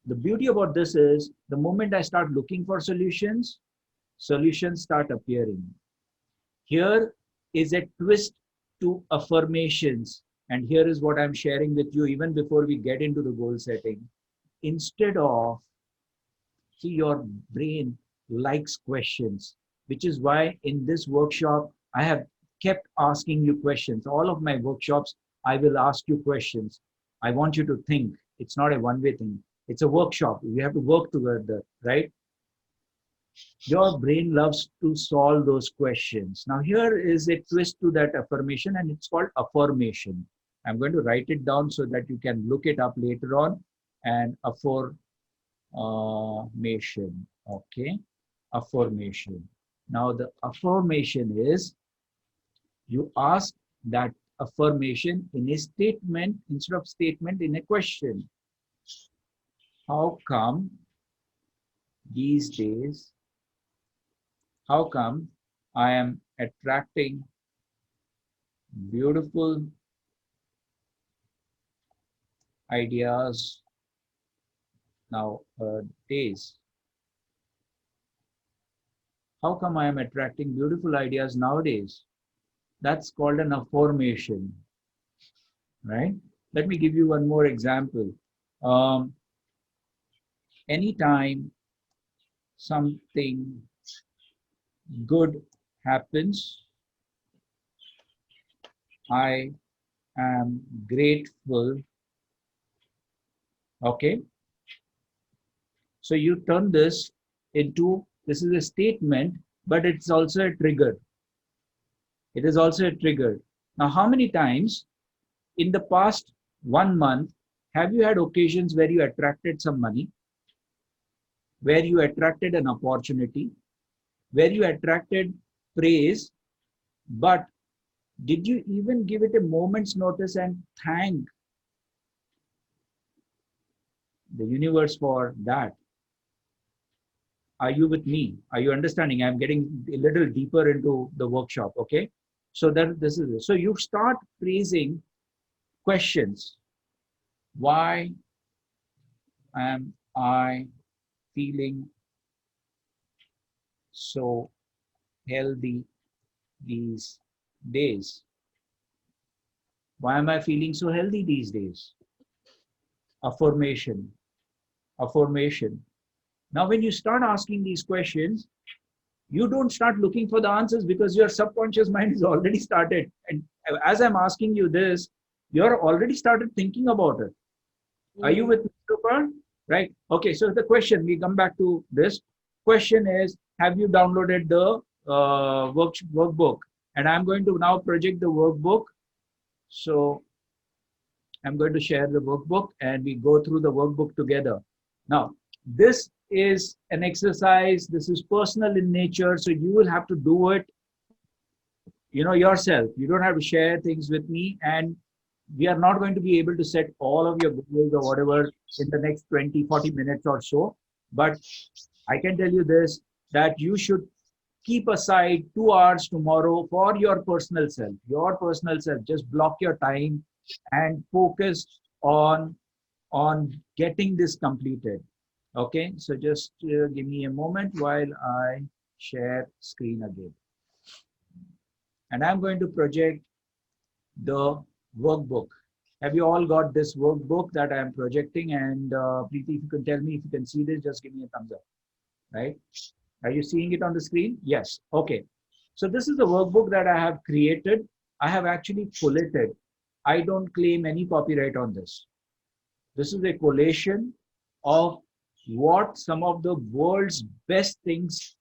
the beauty about this is, the moment I start looking for solutions, solutions start appearing. Here is a twist to affirmations. And here is what I'm sharing with you even before we get into the goal setting. Instead of, see, your brain likes questions, which is why in this workshop, I have kept asking you questions. All of my workshops, I will ask you questions. I want you to think. It's not a one-way thing. It's a workshop. We have to work together, right? Your brain loves to solve those questions. Now, here is a twist to that affirmation, and it's called affirmation. I'm going to write it down so that you can look it up later on. And affirmation, okay? Affirmation. Now, the affirmation is, you ask that affirmation in a statement instead of statement in a question. How come these days, how come I am attracting beautiful ideas nowadays? How come I am attracting beautiful ideas nowadays? That's called an affirmation, right? Let me give you one more example. Um, Anytime something good happens, I am grateful. Okay. So you turn this into, this is a statement, but it's also a trigger. It is also a trigger. Now, how many times in the past 1 month have you had occasions where you attracted some money, where you attracted an opportunity, where you attracted praise, but did you even give it a moment's notice and thank the universe for that? Are you with me? Are you understanding? I'm getting a little deeper into the workshop, okay? So that this is it. So you start praising questions. Why am I feeling so healthy these days? Why am I feeling so healthy these days? Affirmation, affirmation. Now, when you start asking these questions, you don't start looking for the answers because your subconscious mind is already started. And as I'm asking you this, you're already started thinking about it. Are you with me so far? Right? Okay, so the question, we come back to this. Question is, have you downloaded the workbook? And I'm going to now project the workbook. So I'm going to share the workbook and we go through the workbook together. Now, this is an exercise. This is personal in nature. So you will have to do it, yourself. You don't have to share things with me. And we are not going to be able to set all of your goals or whatever in the next 20, 40 minutes or so. But I can tell you this, that you should keep aside 2 hours tomorrow for your personal self. Your personal self. Just block your time and focus on getting this completed. Okay, so just give me a moment while I share screen again. And I'm going to project the workbook. Have you all got this workbook that I'm projecting? And Preeti, if you can tell me if you can see this, just give me a thumbs up, right? Are you seeing it on the screen? Yes. Okay. So this is the workbook that I have created. I have actually collated. I don't claim any copyright on this. This is a collation of what some of the world's best things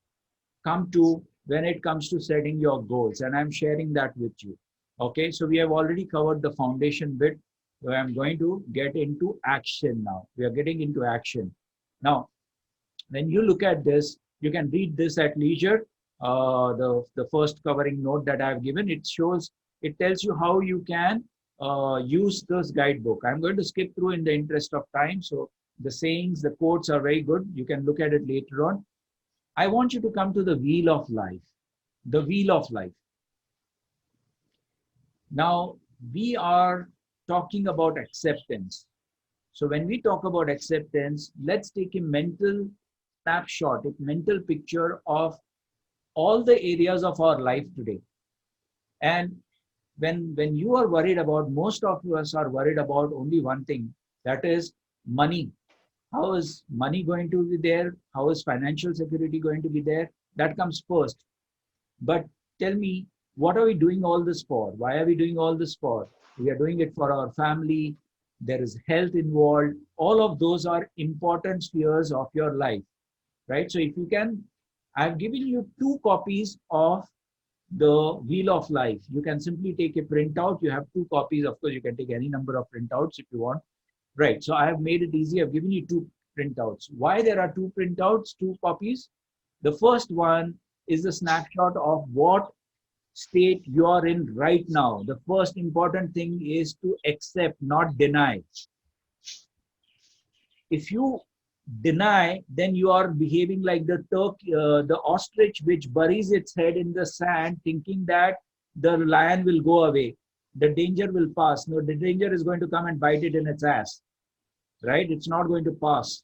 come to when it comes to setting your goals. And I'm sharing that with you. Okay, so we have already covered the foundation bit. So I'm going to get into action now. We are getting into action. Now, when you look at this, you can read this at leisure. The first covering note that I've given, it tells you how you can use this guidebook. I'm going to skip through in the interest of time. So the sayings, the quotes are very good. You can look at it later on. I want you to come to the wheel of life. The wheel of life. Now, we are talking about acceptance. So when we talk about acceptance, let's take a mental snapshot, a mental picture of all the areas of our life today. And when you are worried about, most of us are worried about only one thing, that is money. How is money going to be there? How is financial security going to be there? That comes first. But tell me, what are we doing all this for? Why are we doing all this for? We are doing it for our family. There is health involved. All of those are important spheres of your life, right? So if you can, I've given you 2 copies of the Wheel of Life. You can simply take a printout. You have 2 copies. Of course, you can take any number of printouts if you want. Right. So I have made it easy. I've given you 2 printouts. Why there are 2 printouts, 2 copies? The first one is a snapshot of what state you are in right now. The first important thing is to accept, not deny. If you deny, then you are behaving like the ostrich which buries its head in the sand, thinking that the lion will go away. The danger will pass. No, the danger is going to come and bite it in its ass, right? It's not going to pass.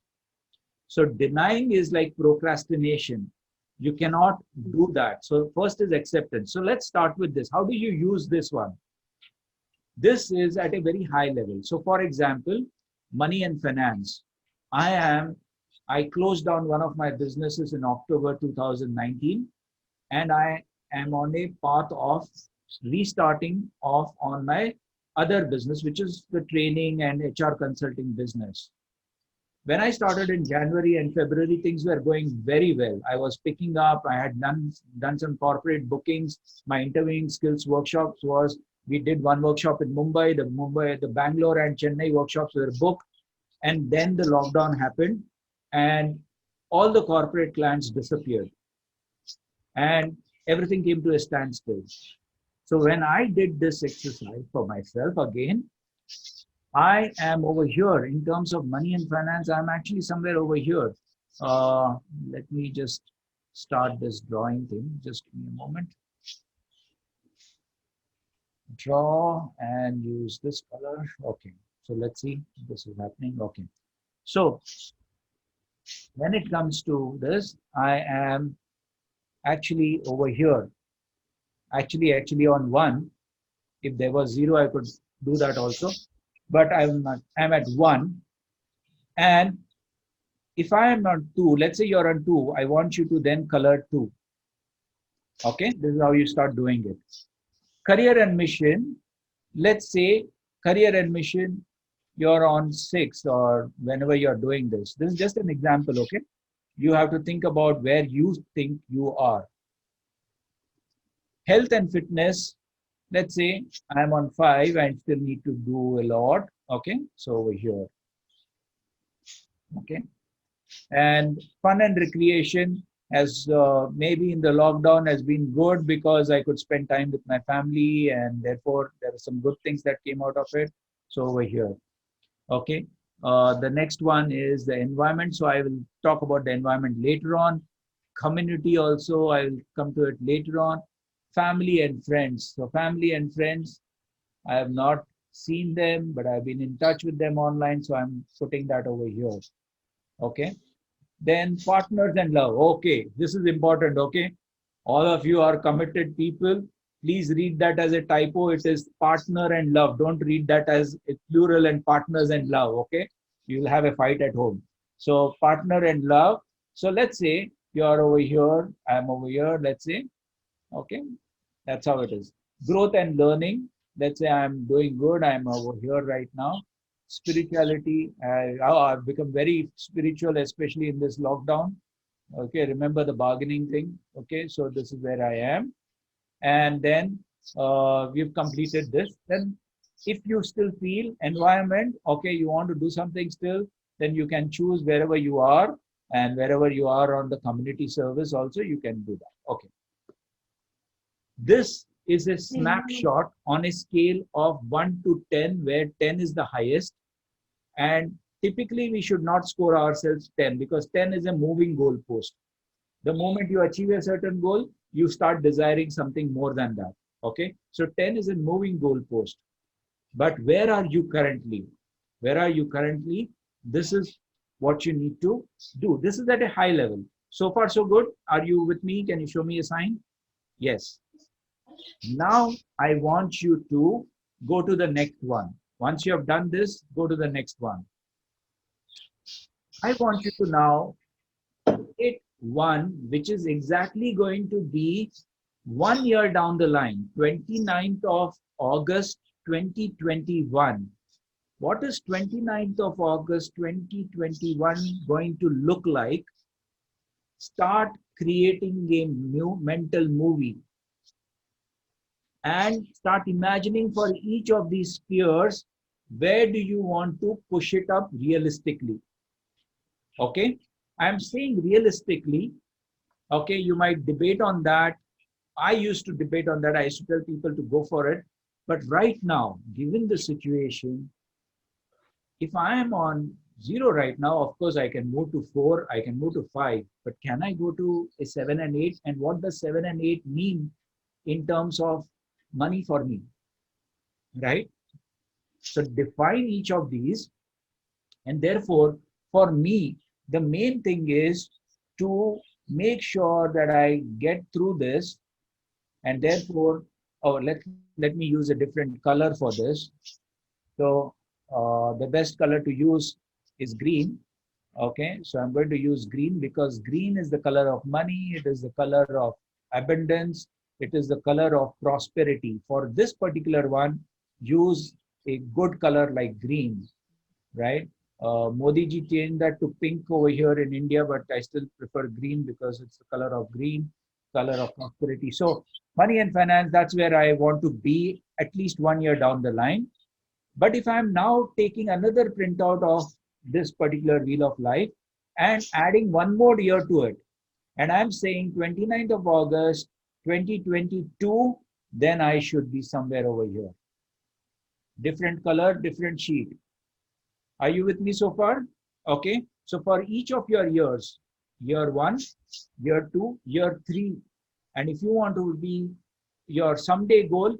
So denying is like procrastination. You cannot do that. So first is acceptance. So let's start with this. How do you use this one? This is at a very high level. So for example, money and finance. I closed down one of my businesses in October 2019, and I am on a path of restarting off on my other business, which is the training and HR consulting business. When I started in January and February, things were going very well. I was picking up. I had done some corporate bookings. My interviewing skills workshops we did one workshop in Mumbai. The Bangalore and Chennai workshops were booked. And then the lockdown happened and all the corporate clients disappeared and everything came to a standstill. So when I did this exercise for myself again, I am over here in terms of money and finance. I'm actually somewhere over here. Let me just start this drawing thing. Just give me a moment. draw and use this color. Okay, so let's see if this is happening. Okay, so when it comes to this, I am actually over here, actually on 1. If there was 0, I could do that also, but I'm not. I'm at 1. And if I am on 2, let's say you're on 2, I want you to then color 2. Okay, this is how you start doing it. Career and mission, let's say career and mission, you're on 6, or whenever you're doing this. This is just an example, okay? You have to think about where you think you are. Health and fitness, let's say I'm on 5, I still need to do a lot, okay? So over here, okay? And fun and recreation, as maybe in the lockdown, has been good because I could spend time with my family, and therefore there are some good things that came out of it. So over here, okay. The next one is the environment. So I will talk about the environment later on. Community also, I will come to it later on. Family and friends. So family and friends, I have not seen them, but I've been in touch with them online. So I'm putting that over here. Okay. Then partners and love. Okay, this is important. Okay, all of you are committed people. Please read that as a typo. It is partner and love. Don't read that as a plural and partners and love. Okay, you'll have a fight at home. So partner and love. So let's say you're over here. I'm over here. Let's say. Okay, that's how it is. Growth and learning. Let's say I'm doing good. I'm over here right now. Spirituality. I've become very spiritual, especially in this lockdown. Okay, remember the bargaining thing. Okay, so this is where I am. And then we've completed this. Then if you still feel environment, okay, you want to do something still, then you can choose wherever you are, and wherever you are on the community service also, you can do that. Okay. This is a snapshot on a scale of 1 to 10, where 10 is the highest. And typically, we should not score ourselves 10, because 10 is a moving goalpost. The moment you achieve a certain goal, you start desiring something more than that. Okay, so 10 is a moving goalpost. But where are you currently? Where are you currently? This is what you need to do. This is at a high level. So far, so good. Are you with me? Can you show me a sign? Yes. Now I want you to go to the next one. Once you have done this, go to the next one. I want you to now create one which is exactly going to be 1 year down the line, 29th of August 2021. What is 29th of August 2021 going to look like? Start creating a new mental movie and start imagining for each of these spheres, where do you want to push it up realistically? Okay, I'm saying realistically. Okay, you might debate on that. I used to debate on that. I used to tell people to go for it. But right now, given the situation, if I am on 0 right now, of course, I can move to 4, I can move to 5. But can I go to a 7 and 8? And what does 7 and 8 mean in terms of money for me? Right? So define each of these. And therefore, for me, the main thing is to make sure that I get through this. And therefore, let me use a different color for this. So the best color to use is green. Okay, so I'm going to use green because green is the color of money. It is the color of abundance. It is the color of prosperity. For this particular one, use a good color like green, right? Modi ji changed that to pink over here in India, but I still prefer green because it's the color of green, color of prosperity. So money and finance, that's where I want to be at least 1 year down the line. But if I'm now taking another printout of this particular wheel of life and adding one more year to it, and I'm saying 29th of August 2022, then I should be somewhere over here. Different color, different sheet. Are you with me so far? Okay. So for each of your years, year 1, year 2, year 3, and if you want to be your someday goal,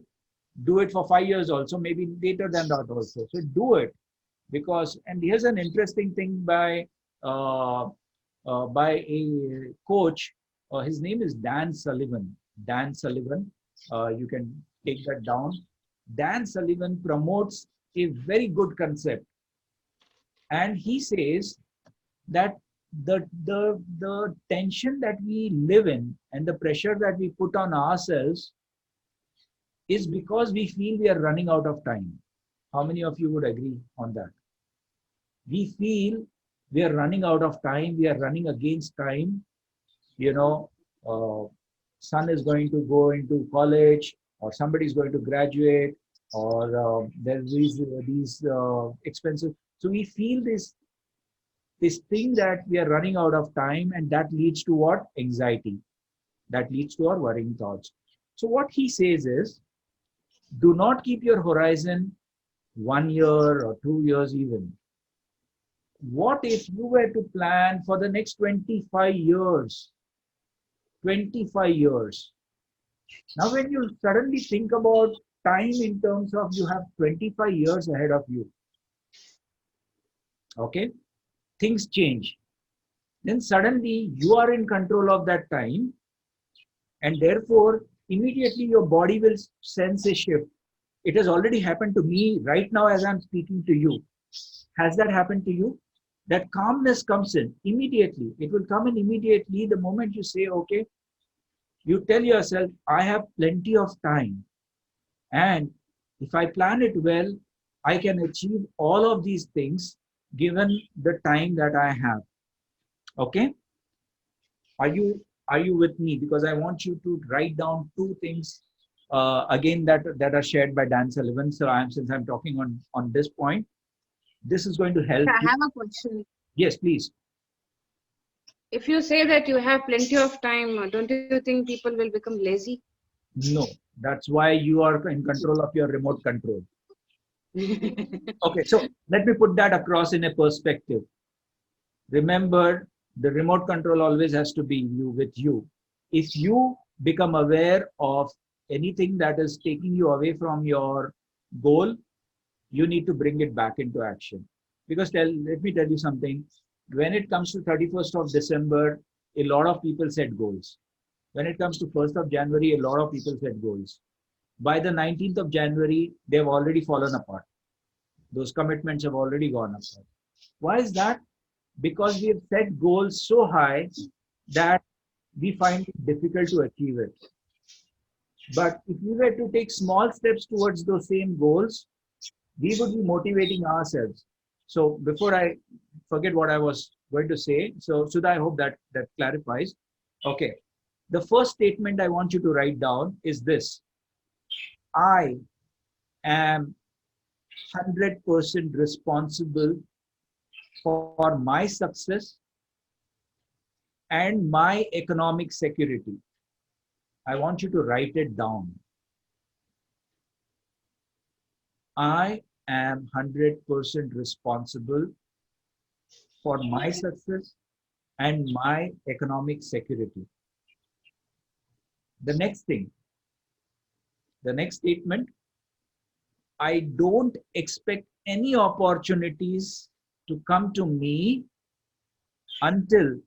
Do it for 5 years also, maybe later than that also. So do it, because, and here's an interesting thing uh, by a coach. His name is Dan Sullivan. Dan Sullivan. You can take that down. Dan Sullivan promotes a very good concept, and he says that the tension that we live in and the pressure that we put on ourselves is because we feel we are running out of time. How many of you would agree on that? We feel we are running out of time, we are running against time. You know, uh, son is going to go into college, or somebody is going to graduate, or there's these expenses. So we feel this thing that we are running out of time, and that leads to what? Anxiety. That leads to our worrying thoughts. So what he says is, do not keep your horizon 1 year or 2 years even. What if you were to plan for the next 25 years? 25 years. Now, when you suddenly think about time in terms of you have 25 years ahead of you, okay, things change. Then suddenly you are in control of that time, and therefore immediately your body will sense a shift. It has already happened to me right now as I'm speaking to you. Has that happened to you? That calmness comes in immediately. It will come in immediately the moment you say, okay, you tell yourself, I have plenty of time. And if I plan it well, I can achieve all of these things given the time that I have. Okay? Are you with me? Because I want you to write down two things again that are shared by Dan Sullivan. So since I'm talking on this point, this is going to help
I
you.
have a question.
Yes, please.
If you say that you have plenty of time, don't you think people will become lazy?
No, that's why you are in control of your remote control. Okay, so let me put that across in a perspective. Remember, the remote control always has to be you with you. If you become aware of anything that is taking you away from your goal, you need to bring it back into action. Because let me tell you something. When it comes to 31st of December, a lot of people set goals. When it comes to 1st of January, a lot of people set goals. By the 19th of January, they've already fallen apart. Those commitments have already gone apart. Why is that? Because we have set goals so high that we find it difficult to achieve it. But if we were to take small steps towards those same goals, we would be motivating ourselves. So before I forget what I was going to say, so Sudha, I hope that clarifies. Okay. The first statement I want you to write down is this: I am 100% responsible for my success and my economic security. I want you to write it down. I am 100% responsible for my success and my economic security. The next thing, the next statement, I don't expect any opportunities to come to me until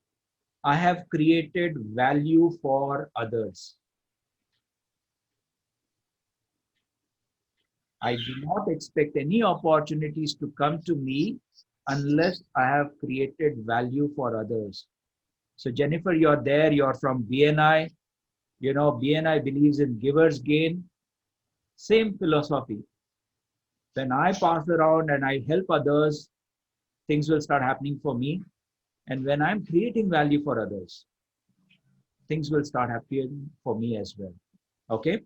I have created value for others. I do not expect any opportunities to come to me unless I have created value for others. So Jennifer, you're there, you're from BNI. You know, BNI believes in givers gain. Same philosophy. When I pass around and I help others, things will start happening for me. And when I'm creating value for others, things will start happening for me as well. Okay?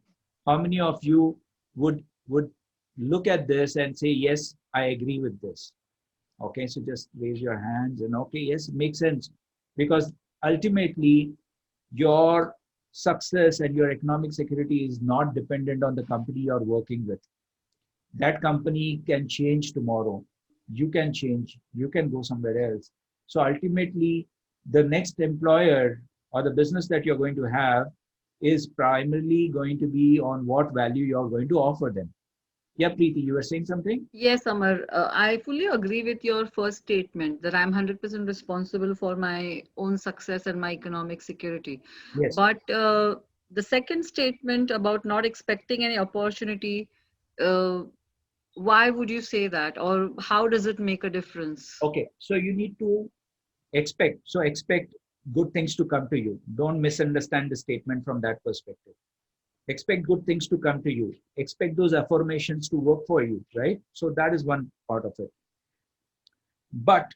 How many of you would look at this and say, yes, I agree with this? Okay, so just raise your hands and okay, yes, it makes sense. Because ultimately, your success and your economic security is not dependent on the company you're working with. That company can change tomorrow. You can change. You can go somewhere else. So ultimately, the next employer or the business that you're going to have is primarily going to be on what value you're going to offer them. Yeah, Preeti, you were saying something?
Yes, Amar, I fully agree with your first statement that I'm 100% responsible for my own success and my economic security.
Yes.
But the second statement about not expecting any opportunity, uh, why would you say that? Or how does it make a difference?
Okay. So you need to expect. So expect good things to come to you. Don't misunderstand the statement from that perspective. Expect good things to come to you. Expect those affirmations to work for you, right? So that is one part of it. But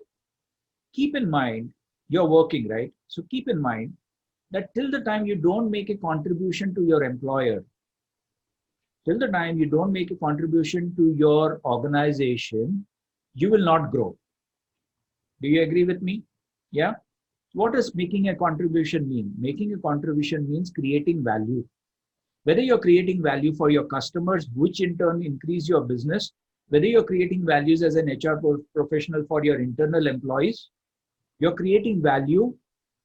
keep in mind, you're working, right? So keep in mind that till the time you don't make a contribution to your employer, till the time you don't make a contribution to your organization, you will not grow. Do you agree with me? Yeah. What does making a contribution mean? Making a contribution means creating value. Whether you're creating value for your customers, which in turn increase your business, whether you're creating values as an HR professional for your internal employees, you're creating value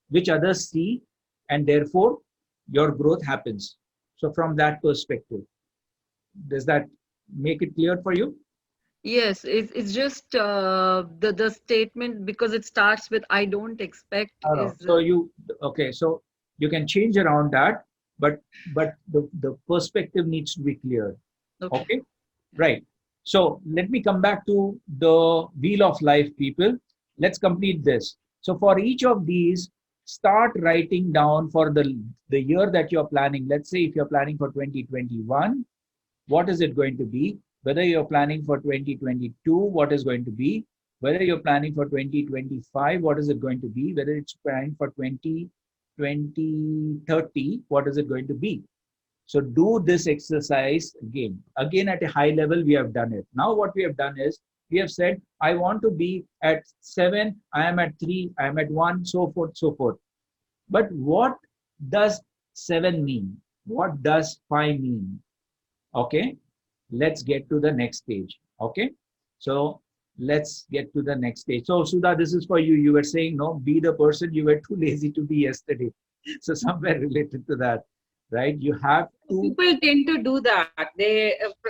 which others see, and therefore your growth happens. So from that perspective, does that make it clear for you?
Yes, it's just the statement because it starts with I don't expect
I don't know.
is
So okay, so you can change around that, but the perspective needs to be clear.
okay.
Okay, right. So let me come back to the wheel of life, people. Let's complete this. So for each of these, start writing down for the year that you're planning. Let's say if you're planning for 2021, what is it going to be? Whether you're planning for 2022, what is going to be? Whether you're planning for 2025, what is it going to be? Whether it's planning for 2030, what is it going to be? So do this exercise again. Again, at a high level, we have done it. Now what we have done is, we have said, I want to be at 7, I am at 3, I am at 1, so forth, so forth. But what does 7 mean? What does 5 mean? Okay, let's get to the next stage. Okay, so let's get to the next stage. So Sudha, this is for you. You were saying, no, be the person you were too lazy to be yesterday. So somewhere related to that, right? You have to.
People tend to do that.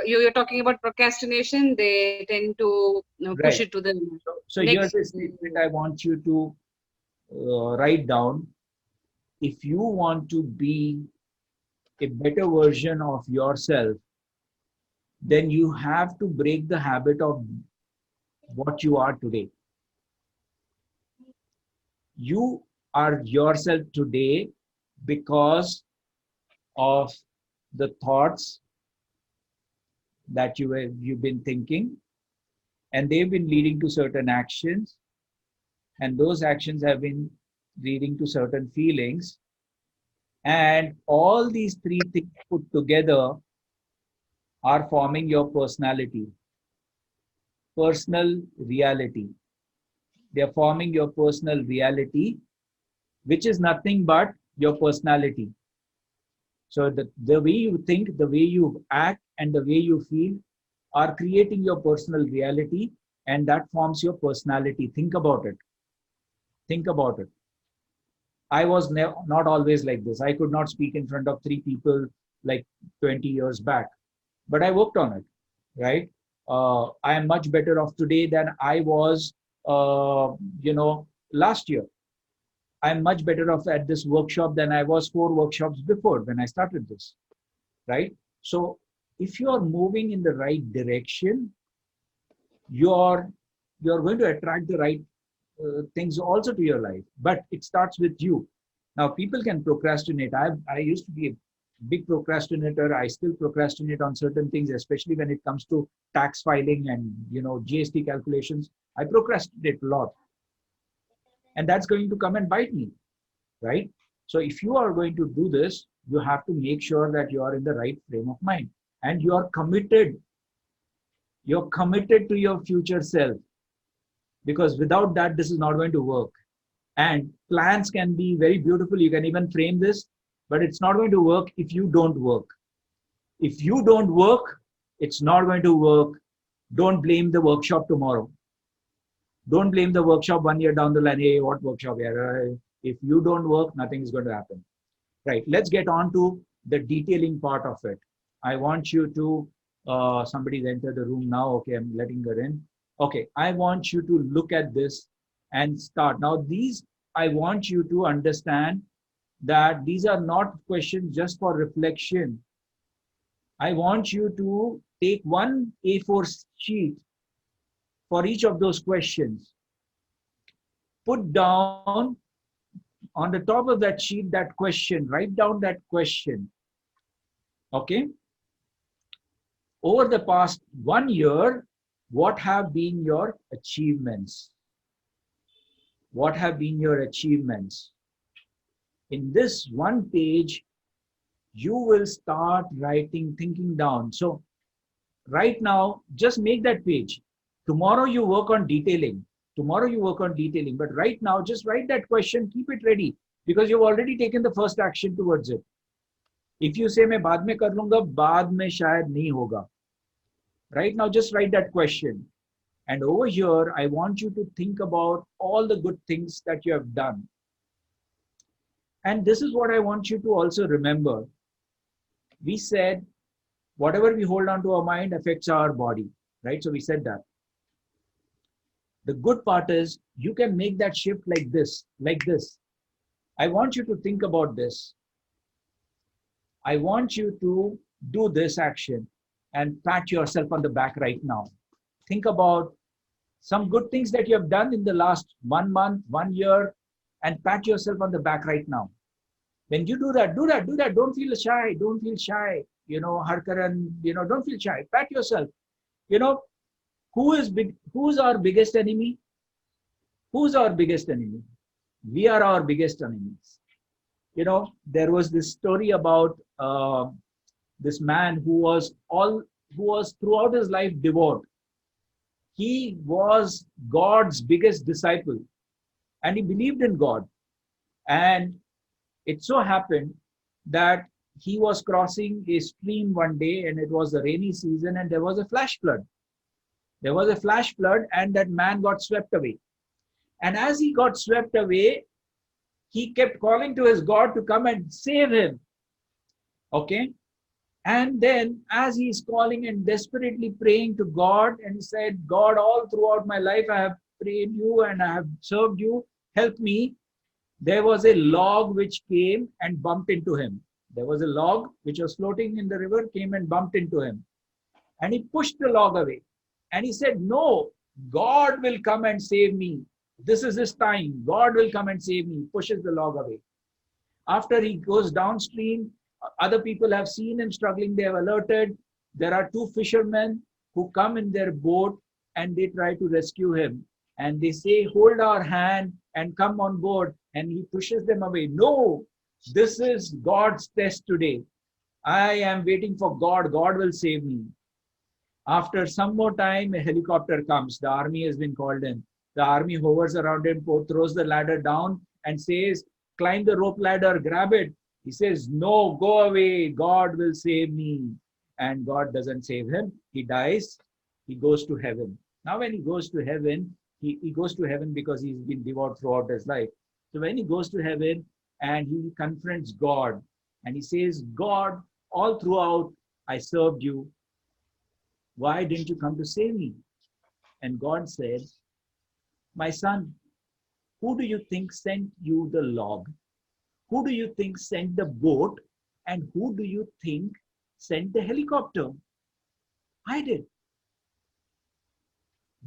You're talking about procrastination. They tend to push
Right.
it to the
So
next.
here's a statement I want you to write down. If you want to be a better version of yourself, then you have to break the habit of what you are today. You are yourself today because of the thoughts that you've been thinking, and they've been leading to certain actions, and those actions have been leading to certain feelings, and all these three things put together are forming your personality, personal reality. They are forming your personal reality, which is nothing but your personality. So the way you think, the way you act, and the way you feel are creating your personal reality, and that forms your personality. Think about it. Think about it. I was not always like this. I could not speak in front of 3 people like 20 years back, but I worked on it, right? I am much better off today than I was, last year. I'm much better off at this workshop than I was 4 workshops before when I started this, right? So if you're moving in the right direction, you're going to attract the right things also to your life, but it starts with you. Now people can procrastinate. I used to be a big procrastinator. I still procrastinate on certain things, especially when it comes to tax filing and GST calculations. I procrastinate a lot, and that's going to come and bite me, right? So if you are going to do this, you have to make sure that you are in the right frame of mind, and you are committed. You're committed to your future self, because without that, this is not going to work. And plans can be very beautiful. You can even frame this, but it's not going to work if you don't work. If you don't work, it's not going to work. Don't blame the workshop tomorrow. Don't blame the workshop 1 year down the line. Hey, what workshop? If you don't work, nothing is going to happen. Right. Let's get on to the detailing part of it. I want you to, somebody's entered the room now. Okay, I'm letting her in. Okay, I want you to look at this and start. Now, these, I want you to understand that these are not questions just for reflection. I want you to take one A4 sheet for each of those questions. Put down on the top of that sheet that question, write down that question. Okay? Over the past 1 year, what have been your achievements? What have been your achievements? In this one page, you will start writing, thinking down. So right now, just make that page. Tomorrow you work on detailing. Tomorrow you work on detailing. But right now, just write that question, keep it ready, because you've already taken the first action towards it. If you say मैं बाद में कर लूंगा, बाद में शायद नहीं होगा. Right now, just write that question. And over here, I want you to think about all the good things that you have done. And this is what I want you to also remember. We said, whatever we hold on to our mind affects our body, right? So we said that. The good part is you can make that shift like this, like this. I want you to think about this. I want you to do this action and pat yourself on the back right now. Think about some good things that you have done in the last 1 month, 1 year, and pat yourself on the back right now. When you do that, do that, do that. Don't feel shy. Don't feel shy. Harkaran, don't feel shy. Pat yourself. Who is big? Who's our biggest enemy? Who's our biggest enemy? We are our biggest enemies. There was this story about this man who was throughout his life devout. He was God's biggest disciple, and he believed in God. And it so happened that he was crossing a stream one day, and it was a rainy season, and there was a flash flood. There was a flash flood, and that man got swept away. And as he got swept away, he kept calling to his God to come and save him. Okay? And then as he's calling and desperately praying to God, and he said, God, all throughout my life, I have prayed you and I have served you. Help me. There was a log which came and bumped into him. There was a log which was floating in the river, came and bumped into him. And he pushed the log away. And he said, no, God will come and save me. This is his time. God will come and save me. Pushes the log away. After he goes downstream, other people have seen him struggling. They have alerted. There are two fishermen who come in their boat and they try to rescue him. And they say, hold our hand and come on board. And he pushes them away. No, this is God's test today. I am waiting for God. God will save me. After some more time, a helicopter comes. The army has been called in. The army hovers around him, throws the ladder down and says, climb the rope ladder, grab it. He says, no, go away. God will save me. And God doesn't save him. He dies. He goes to heaven. Now, when he goes to heaven, he goes to heaven because he's been devout throughout his life. So when he goes to heaven and he confronts God and he says, God, all throughout I served you. Why didn't you come to save me? And God said, my son, who do you think sent you the log? Who do you think sent the boat? And who do you think sent the helicopter? I did.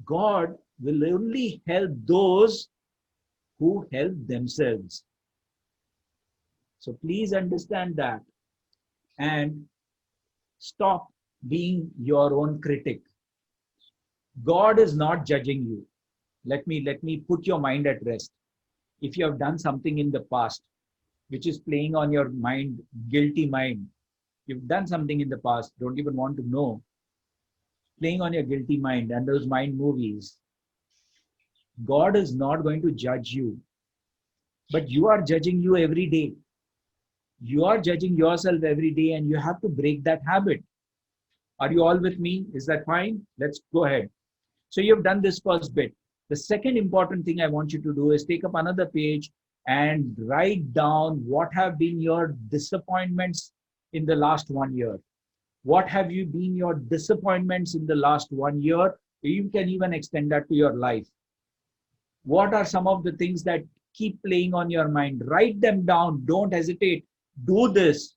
God will only help those who help themselves. So please understand that and stop being your own critic. God is not judging you. Let me put your mind at rest. If you have done something in the past, which is playing on your mind, guilty mind, you've done something in the past, don't even want to know, playing on your guilty mind and those mind movies, God is not going to judge you, but you are judging you every day. You are judging yourself every day and you have to break that habit. Are you all with me? Is that fine? Let's go ahead. So you've done this first bit. The second important thing I want you to do is take up another page and write down what have been your disappointments in the last 1 year. What have you been your disappointments in the last 1 year? You can even extend that to your life. What are some of the things that keep playing on your mind? Write them down. Don't hesitate. Do this.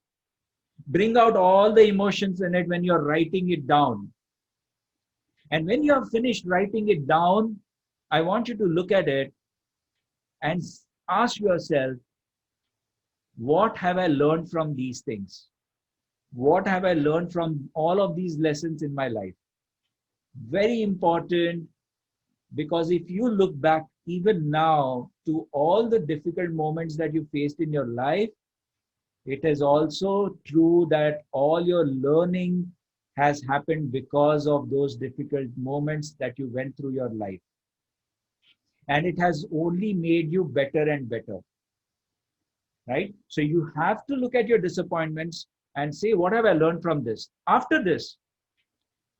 Bring out all the emotions in it when you're writing it down. And when you have finished writing it down, I want you to look at it and ask yourself, what have I learned from these things? What have I learned from all of these lessons in my life? Very important, because if you look back even now to all the difficult moments that you faced in your life, it is also true that all your learning has happened because of those difficult moments that you went through your life. And it has only made you better and better, right? So you have to look at your disappointments and say, what have I learned from this? After this,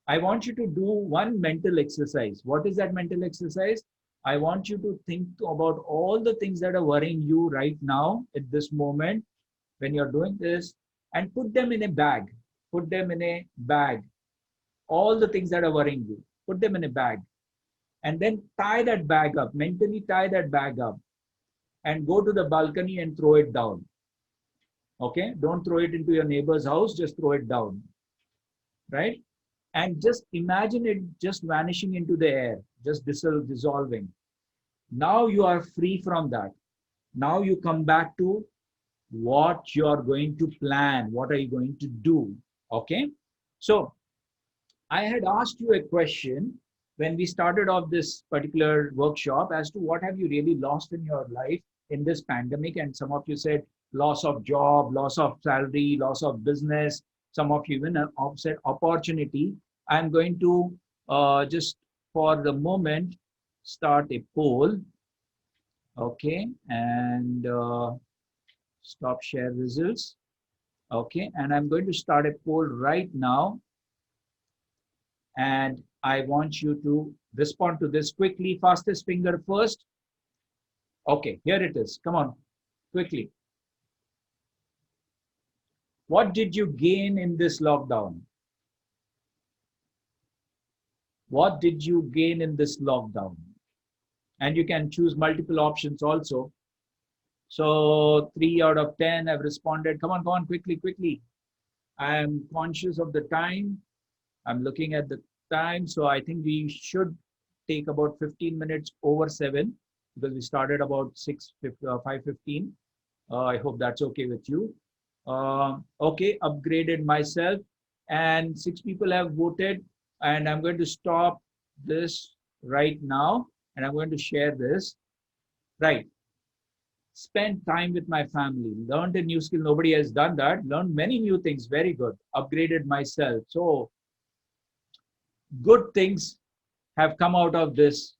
I want you to do one mental exercise. What is that mental exercise? I want you to think about all the things that are worrying you right now at this moment when you're doing this, and put them in a bag. Put them in a bag. All the things that are worrying you, put them in a bag. And then tie that bag up, mentally tie that bag up, and go to the balcony and throw it down. Okay? Don't throw it into your neighbor's house, just throw it down. Right? And just imagine it just vanishing into the air, just dissolving. Now you are free from that. Now you come back to what you are going to plan. What are you going to do? Okay? So I had asked you a question when we started off this particular workshop as to what have you really lost in your life in this pandemic. And some of you said loss of job, loss of salary, loss of business. Some of you even said opportunity. I'm going to just for the moment start a poll. Okay, and stop share results. Okay, and I'm going to start a poll right now. And I want you to respond to this quickly. Fastest finger first. Okay, here it is. Come on, quickly. What did you gain in this lockdown? What did you gain in this lockdown? And you can choose multiple options also. So 3 out of 10 have responded. Come on, quickly, quickly. I am conscious of the time. I'm looking at the time. So I think we should take about 15 minutes over 7 because we started about 5:15. I hope that's okay with you. Okay, upgraded myself, and 6 people have voted, and I'm going to stop this right now, and I'm going to share this. Right. Spend time with my family. Learned a new skill. Nobody has done that. Learned many new things. Very good. Upgraded myself. So good things have come out of this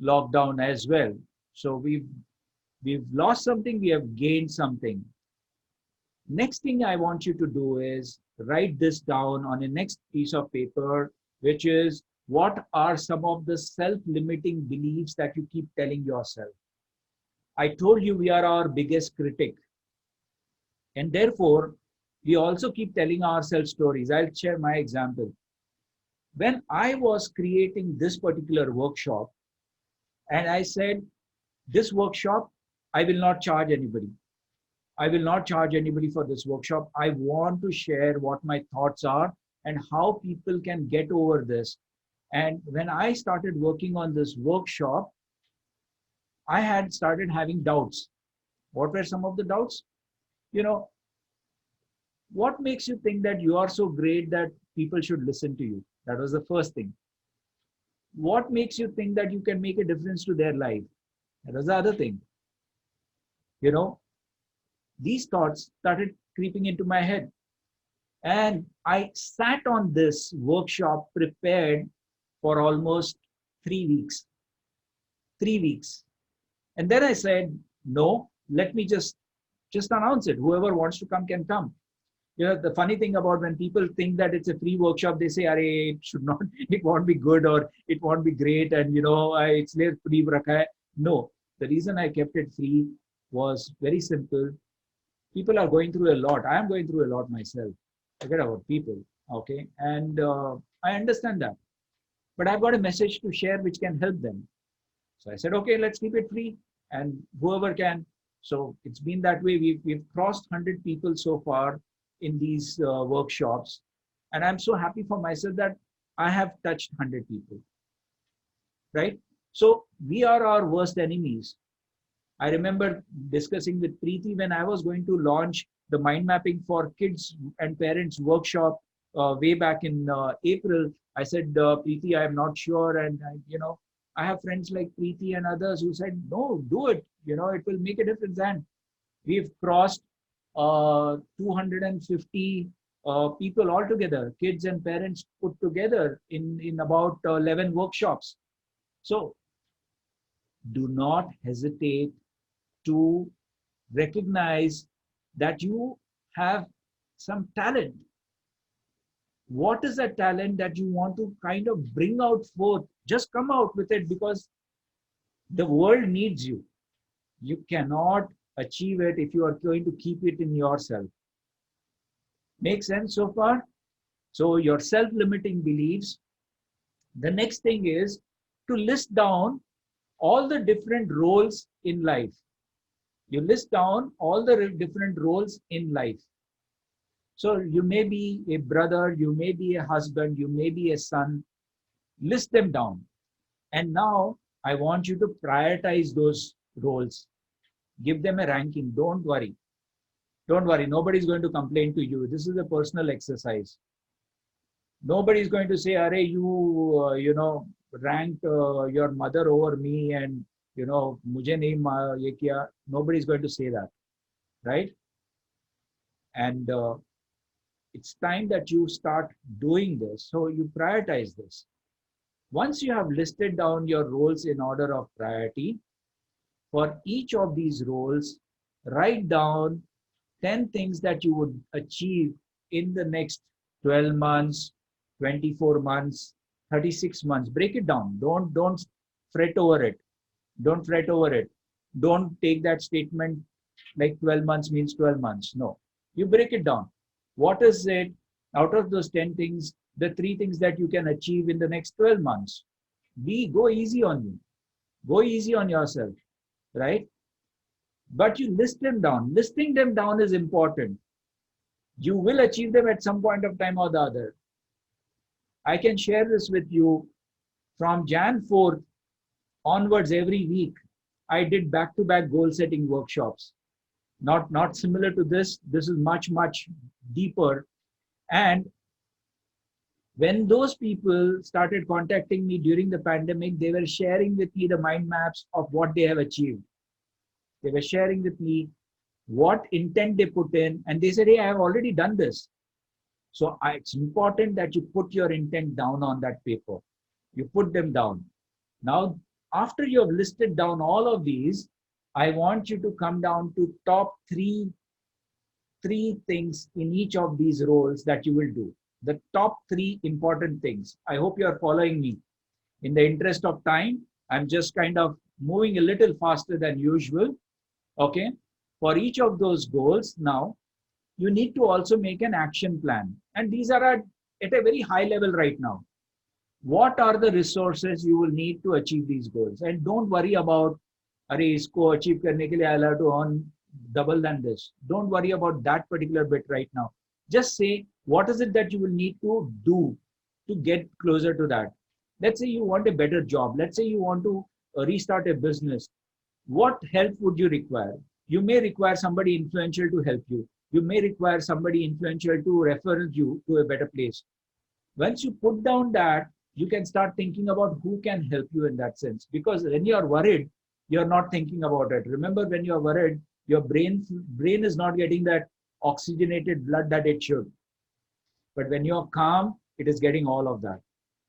lockdown as well. So we've lost something, we have gained something. Next thing I want you to do is write this down on a next piece of paper, which is what are some of the self-limiting beliefs that you keep telling yourself. I told you we are our biggest critic. And therefore, we also keep telling ourselves stories. I'll share my example. When I was creating this particular workshop, and I said, this workshop, I will not charge anybody. I will not charge anybody for this workshop. I want to share what my thoughts are and how people can get over this. And when I started working on this workshop, I had started having doubts. What were some of the doubts? You know, what makes you think that you are so great that people should listen to you? That was the first thing. What makes you think that you can make a difference to their life? That was the other thing. You know, these thoughts started creeping into my head. And I sat on this workshop prepared for almost 3 weeks. 3 weeks. And then I said, no, let me just announce it. Whoever wants to come can come. You know, the funny thing about when people think that it's a free workshop, they say, it should not, it won't be good or it won't be great. And, you know, it's free. No, the reason I kept it free was very simple. People are going through a lot. I am going through a lot myself. Forget about people. Okay. And I understand that. But I've got a message to share which can help them. So I said, okay, let's keep it free and whoever can. So it's been that way. We've crossed 100 people so far in these workshops. And I'm so happy for myself that I have touched 100 people, right? So we are our worst enemies. I remember discussing with Preeti when I was going to launch the mind mapping for kids and parents workshop way back in April. I said, Preeti, I am not sure. And, I have friends like Preeti and others who said, no, do it. It will make a difference. And we've crossed 250 people altogether, kids and parents put together in about 11 workshops. So do not hesitate to recognize that you have some talent. What is that talent that you want to kind of bring out forth? Just come out with it, because the world needs you. You cannot achieve it if you are going to keep it in yourself. Make sense so far? So your self-limiting beliefs. The next thing is to list down all the different roles in life. You list down all the different roles in life. So you may be a brother, you may be a husband, you may be a son. List them down. And now I want you to prioritize those roles. Give them a ranking. Don't worry. Don't worry. Nobody's going to complain to you. This is a personal exercise. Nobody's going to say, "Arey, you ranked your mother over me, and mujhe nahi ye kiya." Nobody's going to say that, right? And it's time that you start doing this. So you prioritize this. Once you have listed down your roles in order of priority, for each of these roles, write down 10 things that you would achieve in the next 12 months, 24 months, 36 months. Break it down. Don't fret over it. Don't fret over it. Don't take that statement like 12 months means 12 months. No, you break it down. What is it out of those 10 things, the 3 things that you can achieve in the next 12 months? Go easy on you. Go easy on yourself, right? But you list them down. Listing them down is important. You will achieve them at some point of time or the other. I can share this with you. From Jan 4th onwards, every week, I did back-to-back goal setting workshops. Not similar to this. This is much, much deeper. And when those people started contacting me during the pandemic, they were sharing with me the mind maps of what they have achieved. They were sharing with me what intent they put in, and they said, hey, I have already done this. So it's important that you put your intent down on that paper. You put them down. Now, after you have listed down all of these, I want you to come down to top three things in each of these roles that you will do. The top 3 important things. I hope you are following me. In the interest of time, I'm just kind of moving a little faster than usual. Okay. For each of those goals, now you need to also make an action plan. And these are at a very high level right now. What are the resources you will need to achieve these goals? And don't worry about, arey, isko achieve karne ke liye I'll have to earn double than this. Don't worry about that particular bit right now. Just say, what is it that you will need to do to get closer to that? Let's say you want a better job. Let's say you want to restart a business. What help would you require? You may require somebody influential to help you. You may require somebody influential to refer you to a better place. Once you put down that, you can start thinking about who can help you in that sense. Because when you are worried, you're not thinking about it. Remember, when you're worried, your brain is not getting that oxygenated blood that it should. But when you're calm, it is getting all of that.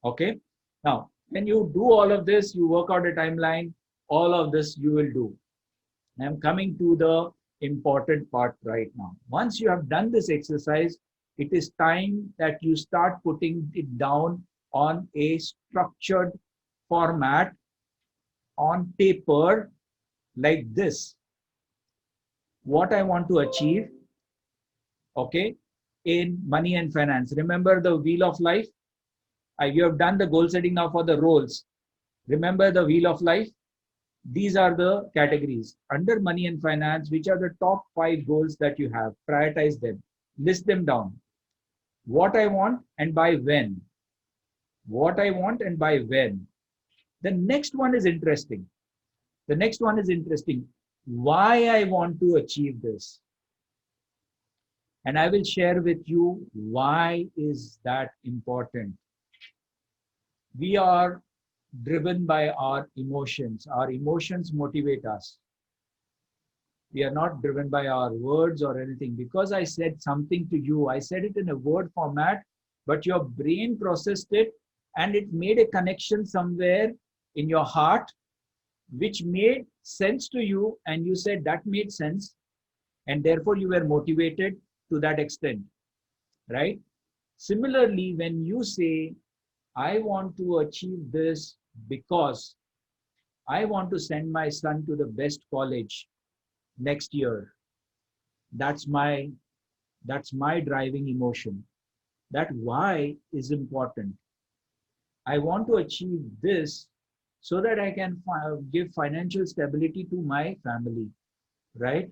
Okay. Now, when you do all of this, you work out a timeline, all of this you will do. I'm coming to the important part right now. Once you have done this exercise, it is time that you start putting it down on a structured format on paper like this. what I want to achieve, okay, in money and finance. Remember the wheel of life? You have done the goal setting now for the roles. Remember the wheel of life? These are the categories. Under money and finance, which are the top 5 goals that you have? Prioritize them. List them down. What I want and by when. What I want and by when. The next one is interesting. The next one is interesting. Why I want to achieve this. And I will share with you why is that important. We are driven by our emotions. Our emotions motivate us. We are not driven by our words or anything. Because I said something to you, I said it in a word format, but your brain processed it and it made a connection somewhere in your heart, which made sense to you, and you said that made sense, and therefore you were motivated to that extent, right? Similarly, when you say, I want to achieve this because I want to send my son to the best college next year, that's my driving emotion. That why is important. I want to achieve this so that I can give financial stability to my family, right?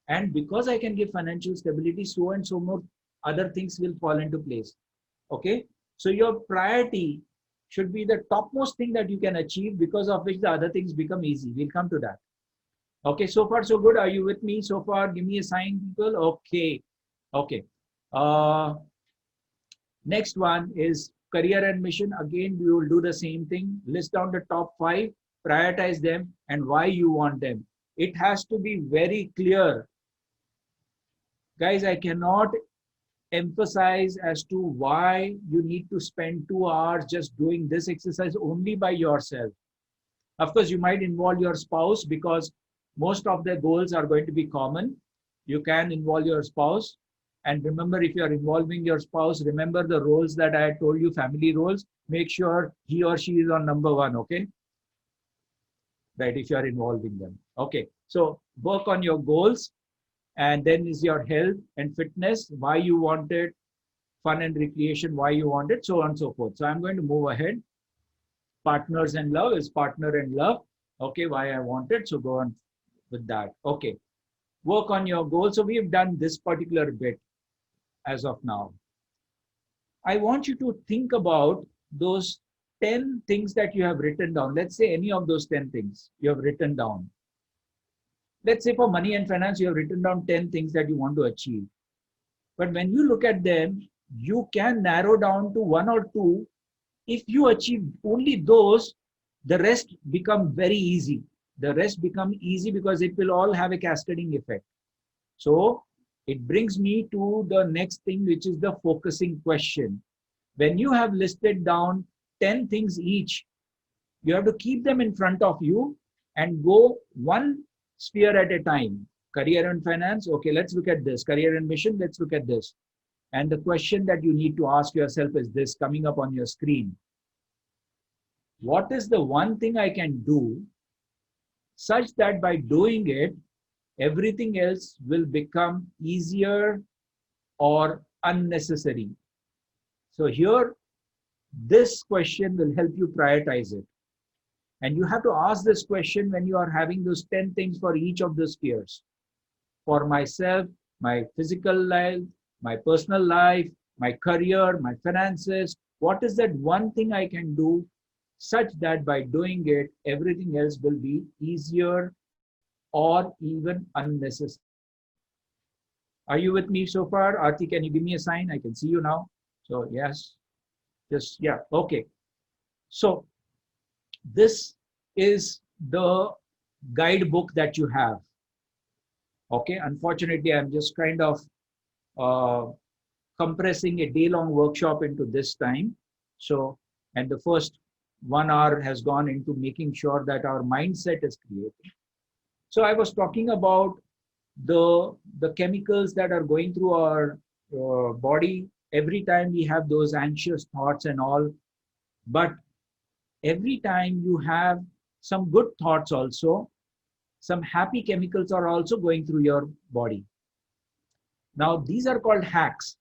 And because I can give financial stability, so and so more other things will fall into place. Okay. So your priority should be the topmost thing that you can achieve, because of which the other things become easy. We'll come to that. Okay. So far, so good. Are you with me so far? Give me a sign, people. Okay. Okay. Next one is career and mission. Again, we will do the same thing. List down the top 5, prioritize them, and why you want them. It has to be very clear. Guys, I cannot emphasize as to why you need to spend 2 hours just doing this exercise only by yourself. Of course, you might involve your spouse, because most of the goals are going to be common. You can involve your spouse. And remember, if you are involving your spouse, remember the roles that I told you, family roles. Make sure he or she is on number 1, okay? Right, if you are involving them. Okay, so work on your goals. And then is your health and fitness, why you want it, fun and recreation, why you want it, so on and so forth. So I'm going to move ahead. Partners and love is partner and love. Okay, why I want it. So go on with that. Okay, work on your goals. So we've done this particular bit as of now. I want you to think about those 10 things that you have written down. Let's say any of those 10 things you have written down. Let's say for money and finance, you have written down 10 things that you want to achieve. But when you look at them, you can narrow down to 1 or 2. If you achieve only those, the rest become very easy. The rest become easy because it will all have a cascading effect. So it brings me to the next thing, which is the focusing question. When you have listed down 10 things each, you have to keep them in front of you and go one sphere at a time. Career and finance, okay, let's look at this. Career and mission, let's look at this. And the question that you need to ask yourself is this, coming up on your screen. What is the one thing I can do such that by doing it, everything else will become easier or unnecessary? So here, this question will help you prioritize it. And you have to ask this question when you are having those 10 things for each of the spheres. For myself, my physical life, my personal life, my career, my finances, what is that one thing I can do such that by doing it, everything else will be easier or even unnecessary? Are you with me so far? Aarti, can you give me a sign? I can see you now. So yes, just, yeah, okay. So this is the guidebook that you have. Okay, unfortunately, I'm just kind of compressing a day-long workshop into this time. So, and the first 1 hour has gone into making sure that our mindset is created. So I was talking about the chemicals that are going through our body every time we have those anxious thoughts and all. But every time you have some good thoughts also, some happy chemicals are also going through your body. Now, these are called hacks.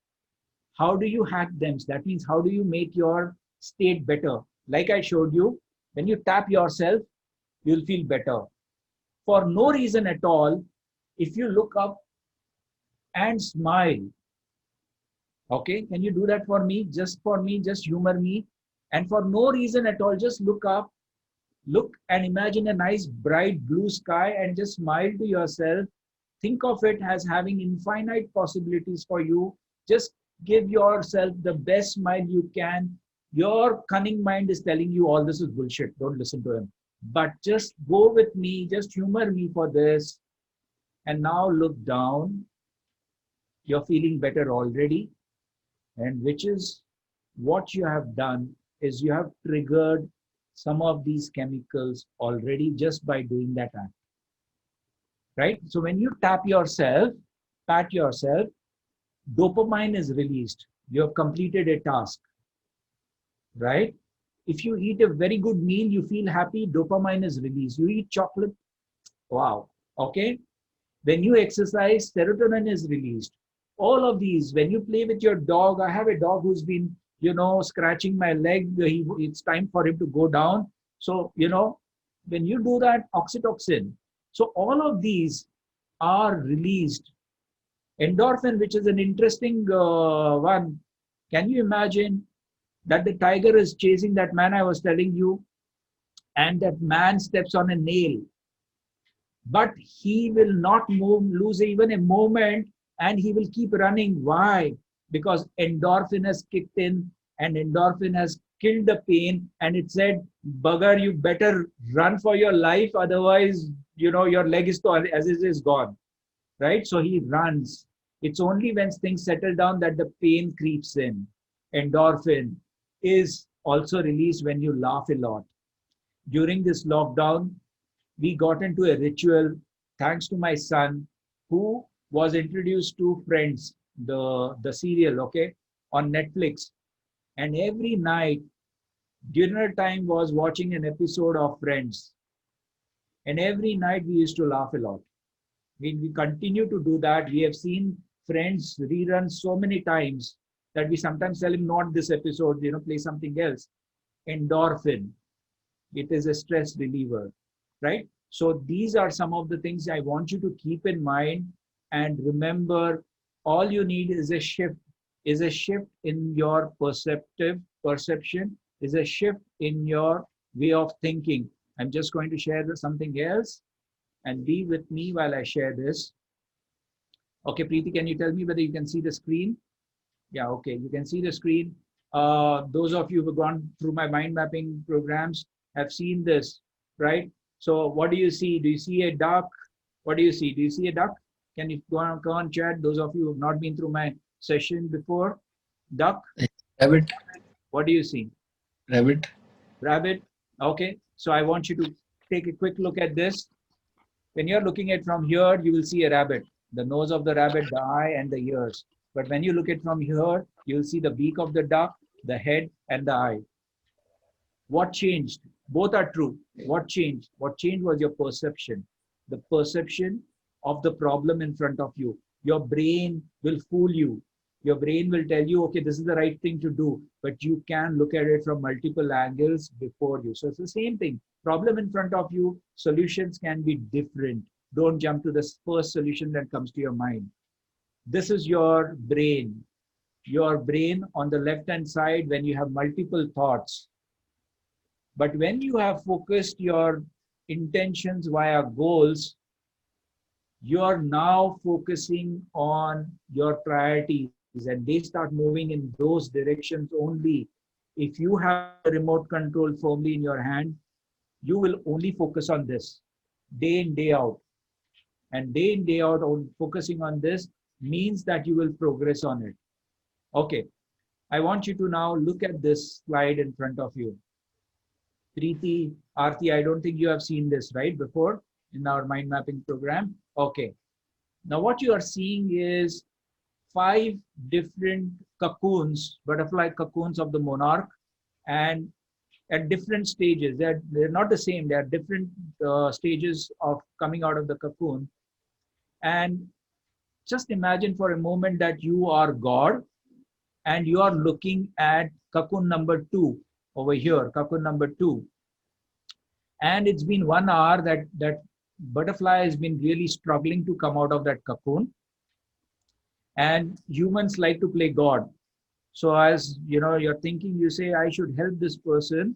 How do you hack them? That means, how do you make your state better? Like I showed you, when you tap yourself, you'll feel better. For no reason at all, if you look up and smile, okay, can you do that for me? Just for me, just humor me. And for no reason at all, just look up, look and imagine a nice bright blue sky and just smile to yourself. Think of it as having infinite possibilities for you. Just give yourself the best smile you can. Your cunning mind is telling you all this is bullshit. Don't listen to him. But just go with me, just humor me for this. And now look down. You're feeling better already. And which is what you have done is you have triggered some of these chemicals already just by doing that act. Right? So when you tap yourself, pat yourself, dopamine is released. You have completed a task. Right? If you eat a very good meal, you feel happy, dopamine is released. You eat chocolate, wow. Okay? When you exercise, serotonin is released. All of these, when you play with your dog, I have a dog who's been, scratching my leg. It's time for him to go down. So, when you do that, oxytocin. So all of these are released. Endorphin, which is an interesting one. Can you imagine that the tiger is chasing that man I was telling you, and that man steps on a nail, but he will not lose even a moment, and he will keep running. Why? Because endorphin has kicked in, and endorphin has killed the pain, and it said, bugger, you better run for your life, otherwise, your leg is as it is gone. Right? So he runs. It's only when things settle down that the pain creeps in. Endorphin is also released when you laugh a lot. During this lockdown, we got into a ritual thanks to my son, who was introduced to Friends, the serial, okay, on Netflix. And every night, dinner time was watching an episode of Friends. And every night we used to laugh a lot. We continue to do that. We have seen Friends rerun so many times that we sometimes tell him, not this episode, play something else. Endorphin. It is a stress reliever, right? So these are some of the things I want you to keep in mind. And remember, all you need is a shift in your perception, is a shift in your way of thinking. I'm just going to share something else, and be with me while I share this. Okay, Preeti, can you tell me whether you can see the screen? Yeah, okay, you can see the screen. Those of you who have gone through my mind mapping programs have seen this, right? So what do you see? Do you see a duck? What do you see? Do you see a duck? Can you go on chat? Those of you who have not been through my session before. Duck?
Rabbit.
What do you see?
Rabbit.
Rabbit. Okay. So I want you to take a quick look at this. When you're looking at from here, you will see a rabbit. The nose of the rabbit, the eye, and the ears. But when you look at from here, you'll see the beak of the duck, the head, and the eye. What changed? Both are true. What changed? What changed was your perception. The perception of the problem in front of you. Your brain will fool you. Your brain will tell you, okay, this is the right thing to do, but you can look at it from multiple angles before you. So it's the same thing. Problem in front of you, solutions can be different. Don't jump to the first solution that comes to your mind. This is your brain. Your brain on the left-hand side when you have multiple thoughts. But when you have focused your intentions via goals, you are now focusing on your priorities, and they start moving in those directions only. If you have the remote control firmly in your hand, you will only focus on this day in, day out. And day in, day out, on focusing on this means that you will progress on it. Okay, I want you to now look at this slide in front of you. Preeti, Aarti, I don't think you have seen this, right, before in our mind mapping program. Okay. Now what you are seeing is 5 different cocoons, butterfly cocoons of the monarch, and at different stages. They're not the same. They are different stages of coming out of the cocoon. And just imagine for a moment that you are God and you are looking at cocoon number 2 over here, cocoon number 2. And it's been 1 hour that butterfly has been really struggling to come out of that cocoon. And humans like to play God. So as you know, you're thinking, you say, I should help this person,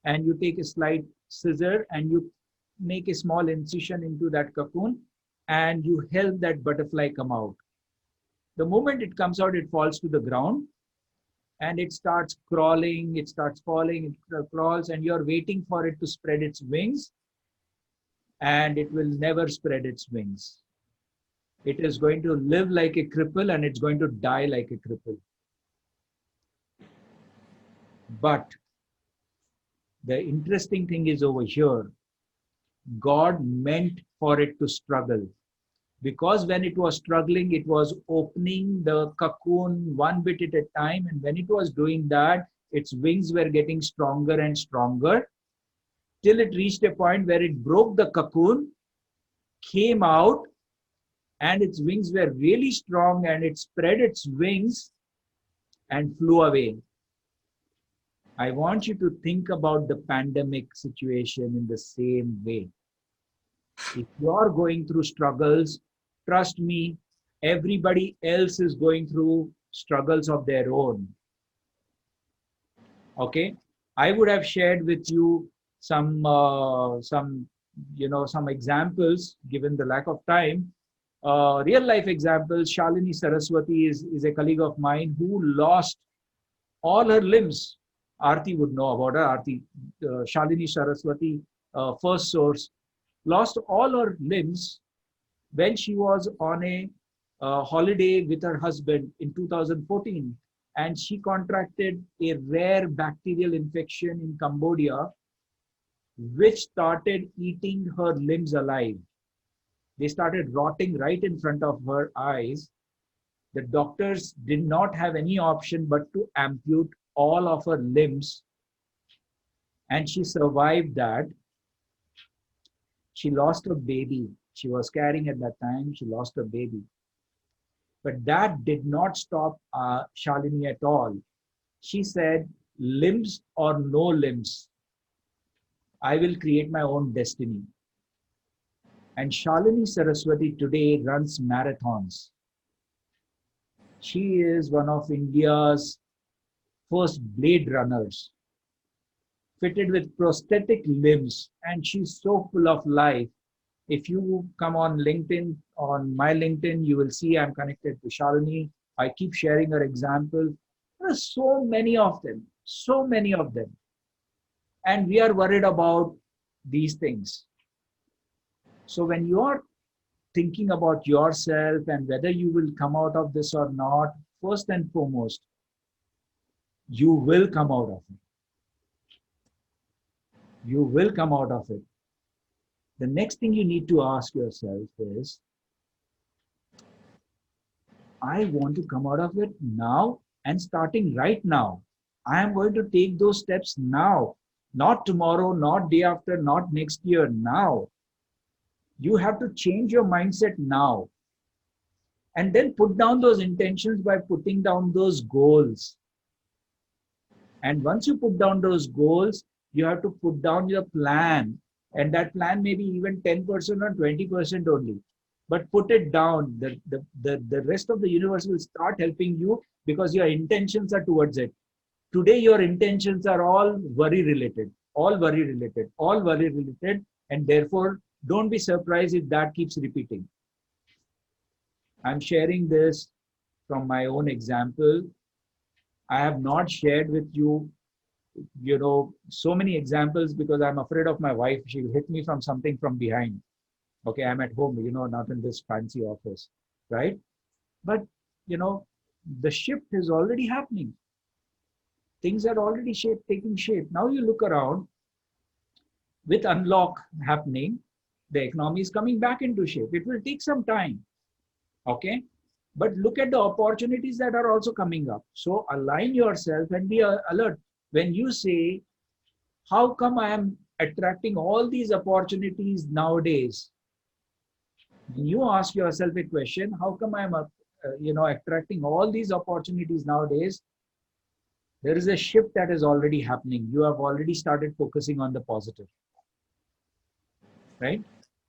and you take a slight scissor and you make a small incision into that cocoon and you help that butterfly come out. The moment it comes out, it falls to the ground and it starts crawling, it starts falling, it crawls, and you're waiting for it to spread its wings, and it will never spread its wings. It is going to live like a cripple and it's going to die like a cripple. But the interesting thing is over here, God meant for it to struggle. Because when it was struggling, it was opening the cocoon one bit at a time. And when it was doing that, its wings were getting stronger and stronger till it reached a point where it broke the cocoon, came out, and its wings were really strong, and it spread its wings and flew away. I want you to think about the pandemic situation in the same way. If you're going through struggles, trust me, everybody else is going through struggles of their own. Okay, I would have shared with you some examples, given the lack of time. Real life examples. Shalini Saraswati is a colleague of mine who lost all her limbs. Aarti would know about her. Aarti, Shalini Saraswati, first source, lost all her limbs when she was on a holiday with her husband in 2014. And she contracted a rare bacterial infection in Cambodia, which started eating her limbs alive. They started rotting right in front of her eyes. The doctors did not have any option but to amputate all of her limbs. And she survived that. She lost a baby. She was carrying at that time. She lost a baby. But that did not stop Shalini at all. She said, limbs or no limbs, I will create my own destiny. And Shalini Saraswati today runs marathons. She is one of India's first blade runners, fitted with prosthetic limbs, and she's so full of life. If you come on LinkedIn, on my LinkedIn, you will see I'm connected to Shalini. I keep sharing her example. There are so many of them, so many of them. And we are worried about these things. So when you're thinking about yourself and whether you will come out of this or not, first and foremost, you will come out of it. You will come out of it. The next thing you need to ask yourself is, I want to come out of it now, and starting right now. I am going to take those steps now, not tomorrow, not day after, not next year, now. You have to change your mindset now. And then put down those intentions by putting down those goals. And once you put down those goals, you have to put down your plan. And that plan may be even 10% or 20% only. But put it down. The rest of the universe will start helping you because your intentions are towards it. Today, your intentions are all worry related, all worry related, all worry related. And therefore, don't be surprised if that keeps repeating. I'm sharing this from my own example. I have not shared with you, so many examples because I'm afraid of my wife. She'll hit me from something from behind. Okay, I'm at home, not in this fancy office, right? But, the shift is already happening. Things are already taking shape. Now you look around, with unlock happening, the economy is coming back into shape. It will take some time, okay? But look at the opportunities that are also coming up. So align yourself and be alert. When you say, how come I am attracting all these opportunities nowadays? When you ask yourself a question, how come I am attracting all these opportunities nowadays? There is a shift that is already happening. You have already started focusing on the positive, right?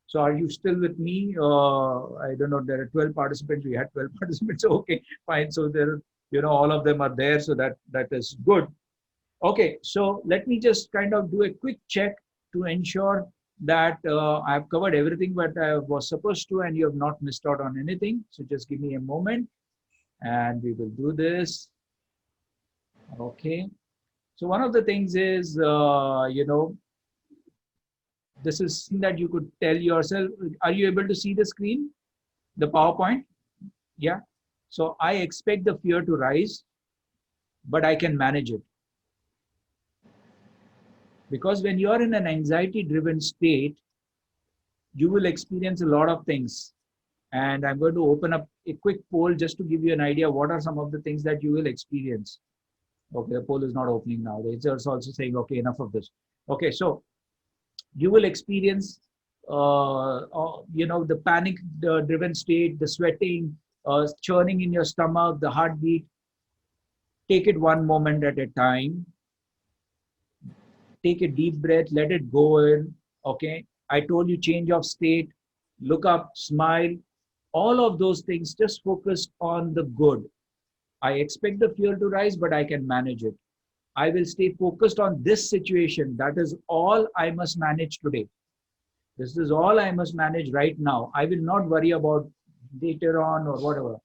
So are you still with me? I don't know. There are 12 participants. We had 12 participants. Okay, fine. So there, all of them are there. So that is good. Okay, so let me just kind of do a quick check to ensure that I've covered everything that I was supposed to, and you have not missed out on anything. So just give me a moment, and we will do this. Okay. So one of the things is, this is something that you could tell yourself. Are you able to see the screen, the PowerPoint? Yeah. So I expect the fear to rise, but I can manage it. Because when you are in an anxiety-driven state, you will experience a lot of things. And I'm going to open up a quick poll just to give you an idea what are some of the things that you will experience. Okay, the poll is not opening now. It's also saying, okay, enough of this. Okay, so you will experience, the panic-driven state, the sweating, churning in your stomach, the heartbeat. Take it one moment at a time. Take a deep breath, let it go in. Okay, I told you change of state, look up, smile, all of those things. Just focus on the good. I expect the fear to rise, but I can manage it. I will stay focused on this situation. That is all I must manage today. This is all I must manage right now. I will not worry about later on or whatever.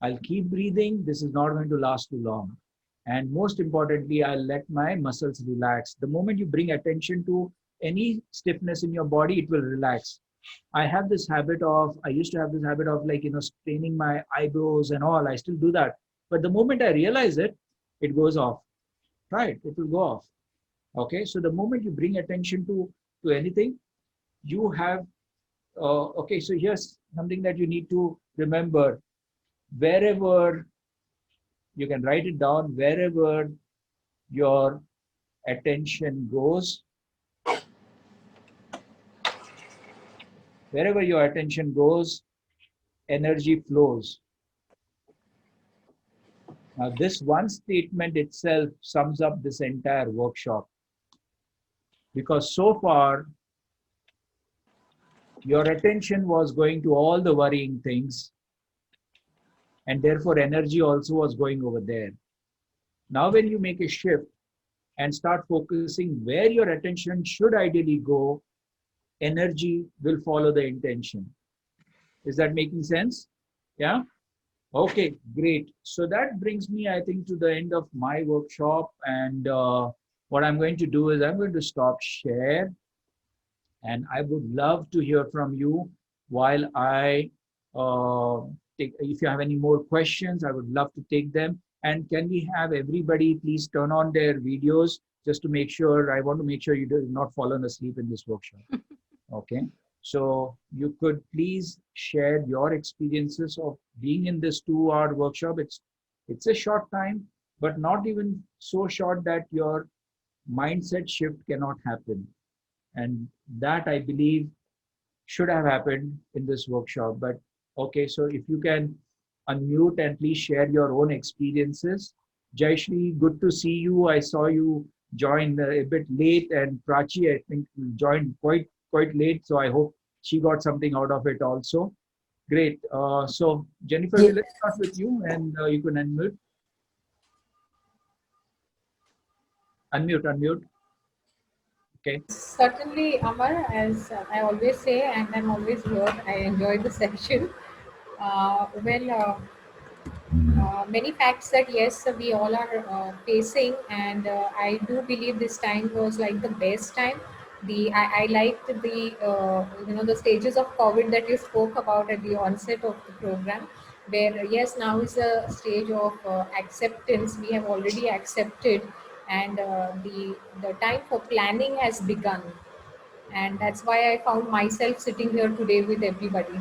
I'll keep breathing. This is not going to last too long. And most importantly, I'll let my muscles relax. The moment you bring attention to any stiffness in your body, it will relax. I used to have this habit of straining my eyebrows and all. I still do that. But the moment I realize it, it goes off. Right? It will go off. Okay. So the moment you bring attention to anything, you have, okay. So here's something that you need to remember. Wherever, you can write it down, wherever your attention goes, energy flows. Now, this one statement itself sums up this entire workshop. Because so far, your attention was going to all the worrying things, and therefore energy also was going over there. Now, when you make a shift and start focusing where your attention should ideally go, energy will follow the intention. Is that making sense? Yeah? Okay, great. So that brings me, I think, to the end of my workshop. And what I'm going to do is I'm going to stop share. And I would love to hear from you while I if you have any more questions, I would love to take them. And can we have everybody please turn on their videos just to make sure, I want to make sure you do not fallen asleep in this workshop. Okay. So you could please share your experiences of being in this 2-hour workshop. It's a short time, but not even so short that your mindset shift cannot happen. And that I believe should have happened in this workshop. But okay, so if you can unmute and please share your own experiences. Jayashri, good to see you. I saw you join a bit late, and Prachi, I think, joined quite late. So I hope she got something out of it also. Great. So Jennifer, let's start with you, and you can unmute. Unmute. Okay.
Certainly, Amar, as I always say, and I'm always here, I enjoyed the session. Many facts that yes, we all are facing, and I do believe this time was like the best time. I liked the the stages of COVID that you spoke about at the onset of the program, where yes, now is a stage of acceptance. We have already accepted, and the time for planning has begun, and that's why I found myself sitting here today with everybody.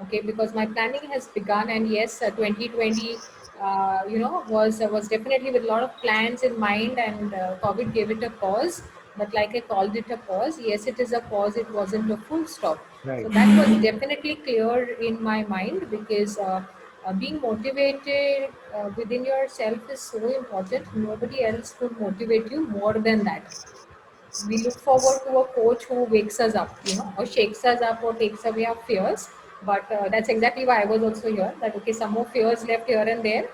Okay, because my planning has begun, and yes, 2020 was definitely with a lot of plans in mind, and COVID gave it a pause. but like I called it a pause. Yes, it is a pause. It wasn't a full stop.
Right.
So that was definitely clear in my mind, because being motivated within yourself is so important. Nobody else could motivate you more than that. We look forward to a coach who wakes us up, or shakes us up, or takes away our fears. But that's exactly why I was also here. That okay, some more fears left here and there,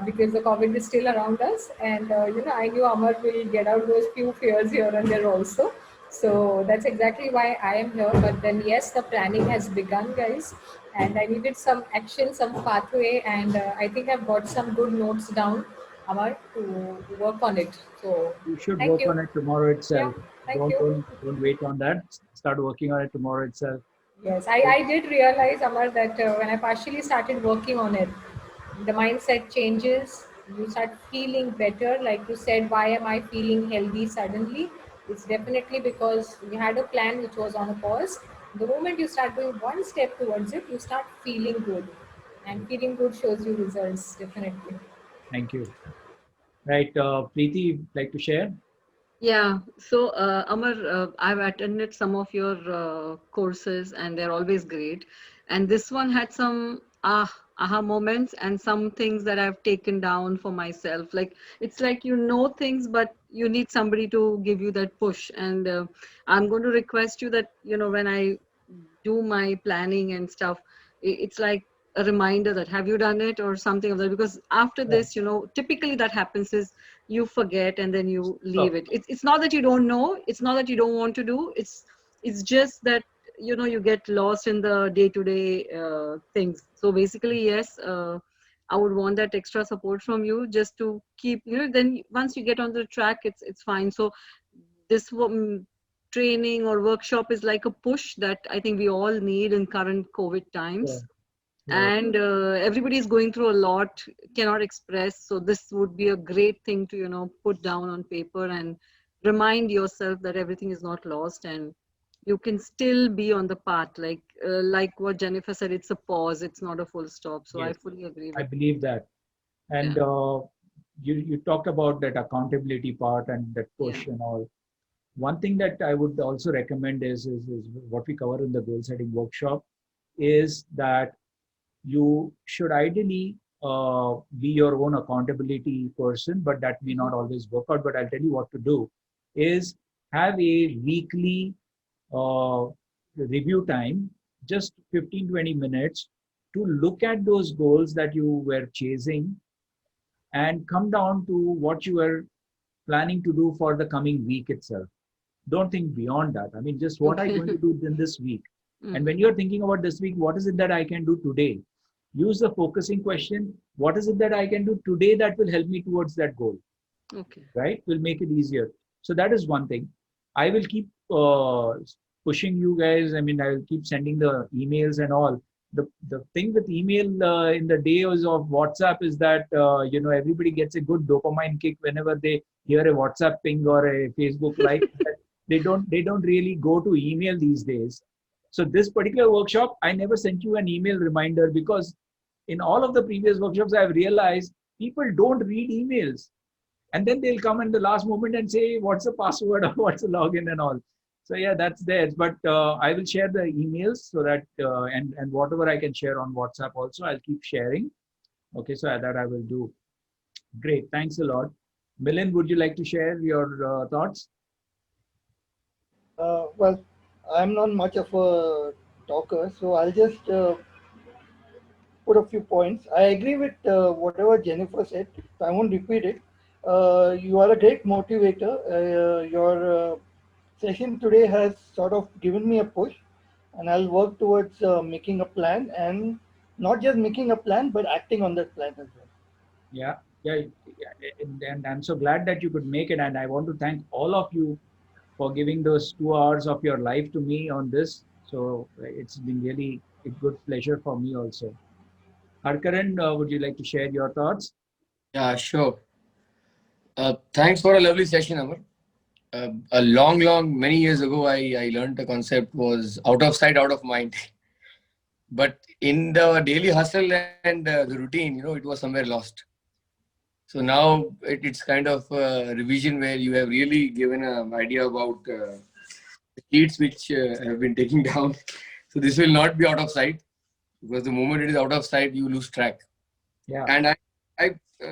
because the COVID is still around us, and I knew Amar will get out those few fears here and there also. So that's exactly why I am here. But then yes, the planning has begun, guys, and I needed some action, some pathway, and I think I've got some good notes down, Amar, to work on it. So
You should
thank
work
you.
on it tomorrow
Yeah,
itself.
thank
Don't
you.
don't don't wait on that. Start working on it tomorrow itself.
Yes, I did realize, Amar, that when I partially started working on it, the mindset changes. You start feeling better. Like you said, why am I feeling healthy suddenly? It's definitely because you had a plan which was on a pause. The moment you start doing one step towards it, you start feeling good. And feeling good shows you results, definitely.
Thank you. Right, Preeti, like to share?
Yeah, so Amar, I've attended some of your courses and they're always great. And this one had some aha moments and some things that I've taken down for myself. Like it's like you know things, but you need somebody to give you that push. And I'm going to request you that, when I do my planning and stuff, it's like a reminder that have you done it or something of that. Because after
Yeah.
this, typically that happens is you forget and then you leave
So,
it. It's not that you don't know, it's not that you don't want to do, it's just that you get lost in the day-to-day things. So basically, yes, I would want that extra support from you just to keep, then once you get on the track, it's fine. So this training or workshop is like a push that I think we all need in current COVID
yeah,
times.
right.
And everybody is going through a lot, cannot express. So this would be a great thing to put down on paper and remind yourself that everything is not lost and you can still be on the path. Like what Jennifer said, it's a pause, it's not a full stop. So I
Yes,
fully agree
I
with.
believe that.
Yeah,
And you talked about that accountability part and that
yeah,
push and all. One thing that I would also recommend is what we cover in the goal setting workshop is that you should ideally be your own accountability person, but that may
mhm,
not always work out. But I'll tell you what to do is have a weekly uh, review time, just 15-20 minutes to look at those goals that you were chasing and come down to what you were planning to do for the coming week itself. Don't think beyond that. I mean, just what are you
okay.
going to do in this week? And when
Mhm,
you're thinking about this week, what is it that I can do today? Use the focusing question. What is it that I can do today that will help me towards that goal?
okay.
Right? Will make it easier. So that is one thing. I will keep pushing you guys. I mean, I will keep sending the emails and all. The thing with email in the days of WhatsApp is that everybody gets a good dopamine kick whenever they hear a WhatsApp ping or a Facebook like. They don't really go to email these days. So this particular workshop, I never sent you an email reminder because in all of the previous workshops, I've realized people don't read emails, and then they'll come in the last moment and say what's the password or what's the login and all. So yeah, that's there. But I will share the emails so that and whatever I can share on WhatsApp also, I'll keep sharing. Okay, so that I will do. Great, thanks a lot. Milind, would you like to share your thoughts?
Well, I'm not much of a talker, so I'll just put a few points. I agree with whatever Jennifer said, so I won't repeat it. You are a great motivator. Your session today has sort of given me a push, and I'll work towards making a plan and not just making a plan, but acting on that plan as well.
Yeah, yeah, yeah. And I'm so glad that you could make it. And I want to thank all of you for giving those 2 hours of your life to me on this. So it's been really a good pleasure for me also. Harkaran, would you like to share your thoughts?
Yeah, sure. Thanks for a lovely session, Amar. Many years ago, I learned the concept was out of sight, out of mind. But in the daily hustle and the routine, it was somewhere lost. So now it's kind of a revision where you have really given an idea about the sheets which have been taken down. So this will not be out of sight, because the moment it is out of sight, you lose track.
Yeah.
And I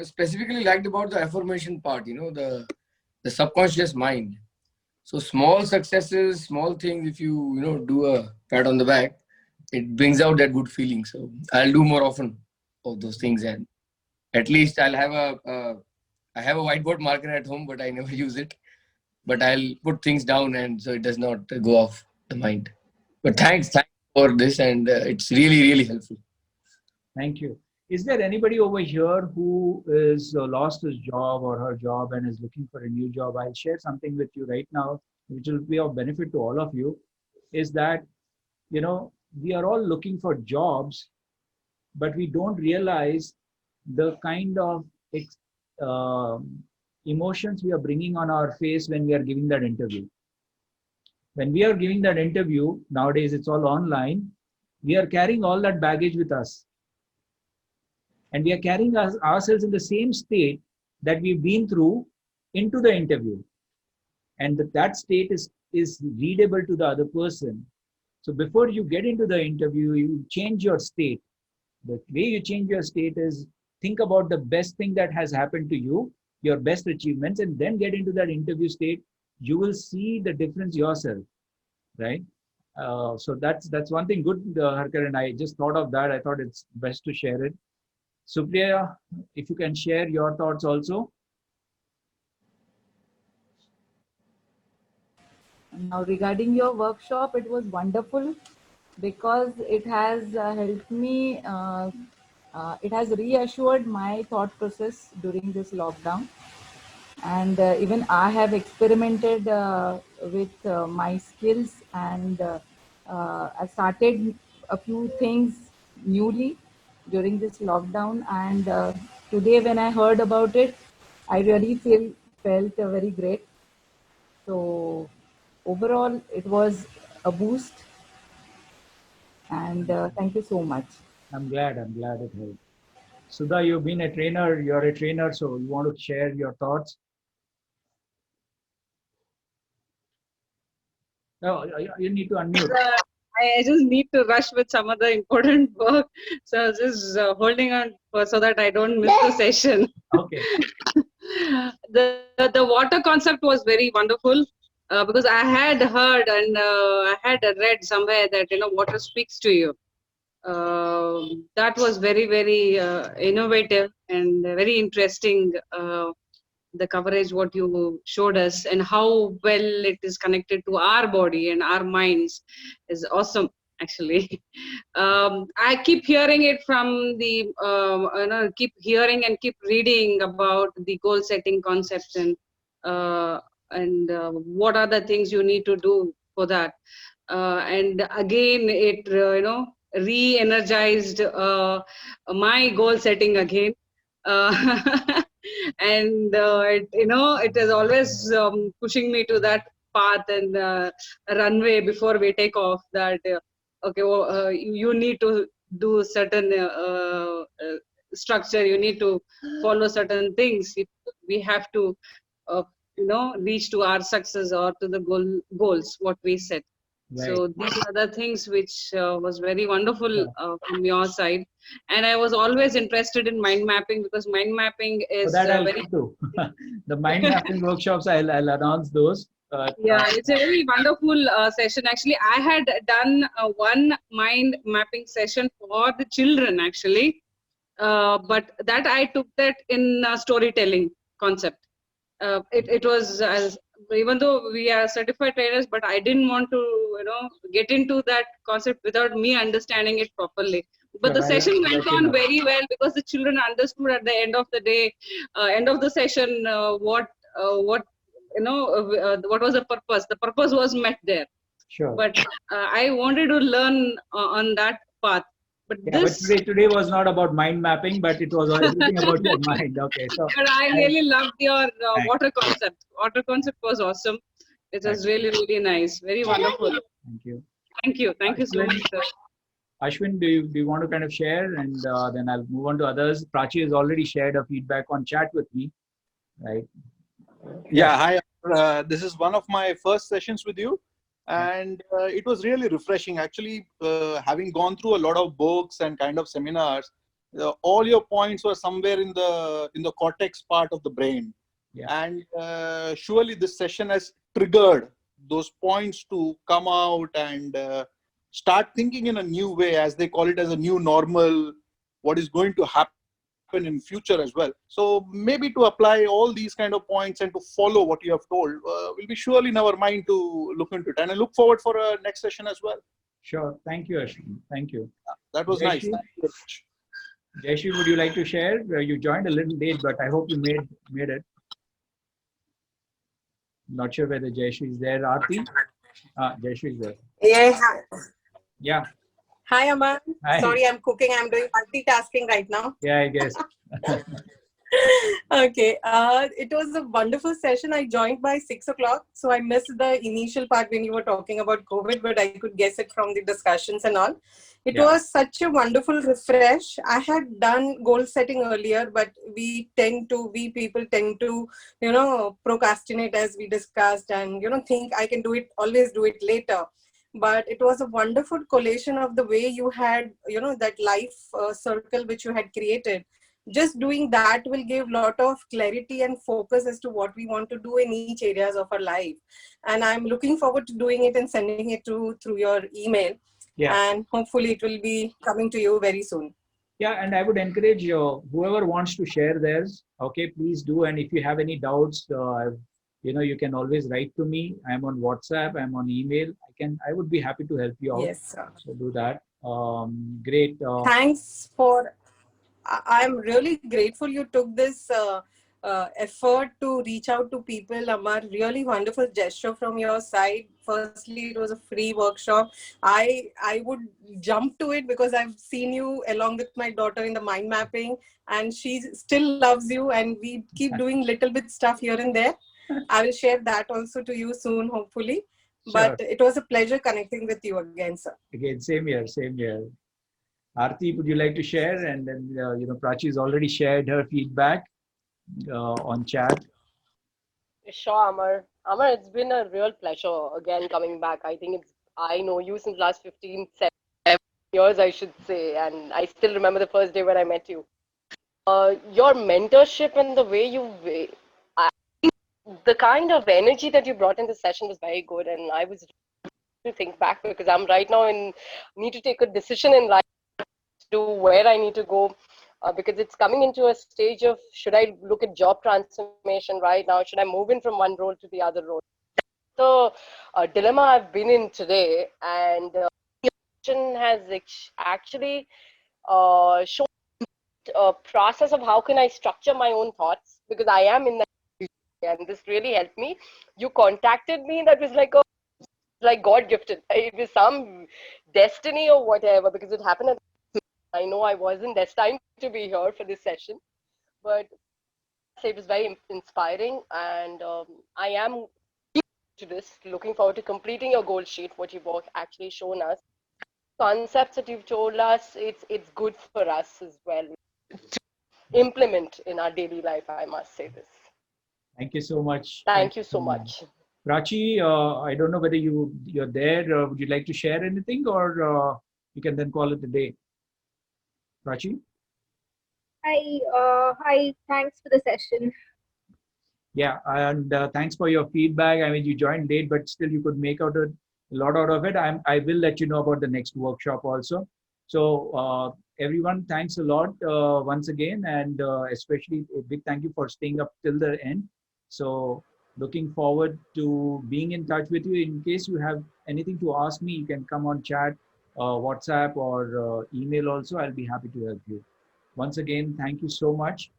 specifically liked about the affirmation part, the subconscious mind. So small successes, small things, if you do a pat on the back, it brings out that good feeling. So I'll do more often of those things, and at least I'll have I have a whiteboard marker at home, but I never use it. But I'll put things down, and so it does not go off the mind. But thanks for this, and it's really, really helpful.
Thank you. Is there anybody over here who is lost his job or her job and is looking for a new job? I'll share something with you right now, which will be of benefit to all of you. Is that, we are all looking for jobs, but we don't realize the kind of emotions we are bringing on our face when we are giving that interview. When we are giving that interview, nowadays it's all online, we are carrying all that baggage with us. And we are carrying ourselves in the same state that we've been through into the interview. And that state is readable to the other person. So before you get into the interview, you change your state. The way you change your state is think about the best thing that has happened to you, your best achievements, and then get into that interview state. You will see the difference yourself, right? So that's one thing good, Harkar, and I just thought of that. I thought it's best to share it. Supriya, if you can share your thoughts also.
Now, regarding your workshop, it was wonderful because it has helped me, it has reassured my thought process during this lockdown. And even I have experimented with my skills, and I started a few things newly during this lockdown. And today, when I heard about it, I really felt very great. So overall, it was a boost, and thank you so much.
I'm glad it helped. Sudha, you've been a trainer, you're a trainer, so you want to share your thoughts? No, you need to unmute.
I just need to rush with some other important work, so just holding on so that I don't miss the session.
Okay.
The water concept was very wonderful, because I had heard and I had read somewhere that water speaks to you. That was very, very innovative and very interesting. The coverage what you showed us and how well it is connected to our body and our minds is awesome, actually. I keep hearing it from the keep hearing and keep reading about the goal setting concepts, and what are the things you need to do for that. And again, it re-energized my goal setting again. And it is always pushing me to that path and runway before we take off, that okay, well, you need to do certain structure, you need to follow certain things if we have to reach to our success or to the goals what we set.
Right.
So these are the things which was very wonderful from your side. And I was always interested in mind mapping, because mind mapping is
For that I'll
very...
come to. The mind mapping workshops, I'll announce those.
Yeah, it's a very wonderful session. Actually, I had done one mind mapping session for the children, actually. But that I took that in storytelling concept. It was, even though we are certified trainers, but I didn't want to get into that concept without me understanding it properly. But the session went on very well, because the children understood at the end of the day, end of the session, what was the purpose. The purpose was met there.
Sure.
But I wanted to learn on that path. But
yeah,
this...
but today was not about mind mapping, but it was everything about your mind. Okay, so.
But I really loved your water concept. Water concept was awesome. It was really, really nice. Very wonderful.
Thank you.
Thank you. Thank you so much, sir.
Ashwin, do you want to kind of share, and then I'll move on to others. Prachi has already shared her feedback on chat with me, right?
Yeah,
Yes.
hi. This is one of my first sessions with you,
Yeah.
and it was really refreshing. Actually, having gone through a lot of books and kind of seminars, all your points were somewhere in the cortex part of the brain,
Yeah.
and surely this session has triggered those points to come out and start thinking in a new way, as they call it, as a new normal. What is going to happen in future as well? So maybe to apply all these kind of points and to follow what you have told will be surely in our mind to look into it. And I look forward for a next session as well.
Sure. Thank you, Ashwin. Thank you.
That was nice.
Jayashree,
Thank you very much.
Jayashree, would you like to share? You joined a little late, but I hope you made it. Not sure whether Jayashree is there. Aarti? Jayashree is there.
Yeah. Hi,
Yeah.
hi, Amar.
Hi.
Sorry, I'm cooking. I'm doing multitasking right now.
Yeah, I guess.
Okay. It was a wonderful session. I joined by 6 o'clock, so I missed the initial part when you were talking about COVID, but I could guess it from the discussions and all. It
Yeah.
was such a wonderful refresh. I had done goal setting earlier, but we people tend to, procrastinate as we discussed, and think I can do it, always do it later. But it was a wonderful collation of the way you had, that life circle which you had created. Just doing that will give lot of clarity and focus as to what we want to do in each areas of our life. And I'm looking forward to doing it and sending it through your email.
Yeah.
And hopefully it will be coming to you very soon.
Yeah, and I would encourage whoever wants to share theirs, okay, please do. And if you have any doubts, you can always write to me. I'm on WhatsApp, I'm on email. I would be happy to help you out.
Yes, sir.
So do that. Great.
Thanks for, I'm really grateful you took this effort to reach out to people, Amar. Really wonderful gesture from your side. Firstly, it was a free workshop. I would jump to it because I've seen you along with my daughter in the mind mapping, and she still loves you, and we keep doing little bit stuff here and there. I will share that also to you soon, hopefully.
Sure.
But it was a pleasure connecting with you again, sir.
Again, same here, same here. Aarti, would you like to share? And then, Prachi has already shared her feedback on chat.
Sure, Amar. Amar, it's been a real pleasure again coming back. I know you since last 15, 17 years, I should say, and I still remember the first day when I met you. Your mentorship and the way the kind of energy that you brought in the session was very good, and I was to think back because I'm right now need to take a decision in life to where I need to go. Because it's coming into a stage of, should I look at job transformation right now? Should I move in from one role to the other role? So, dilemma I've been in today, and has actually shown a process of how can I structure my own thoughts, because I am in that, and this really helped me. You contacted me, that was like God gifted. It was some destiny or whatever, because it happened at, I know I wasn't destined to be here for this session, but it was very inspiring, and I am to this, looking forward to completing your goal sheet, what you've actually shown us. Concepts that you've told us, it's good for us as well to implement in our daily life, I must say this.
Thank you so much.
Thank you so much.
Prachi, I don't know whether you're there. Would you like to share anything, or you can then call it a day? Prachi?
Hi, thanks for the session.
Yeah, and thanks for your feedback. I mean, you joined late, but still you could make out a lot out of it. I will let you know about the next workshop also. So everyone, thanks a lot once again, and especially a big thank you for staying up till the end. So looking forward to being in touch with you. In case you have anything to ask me, you can come on chat, WhatsApp, or email also. I'll be happy to help you. Once again, thank you so much,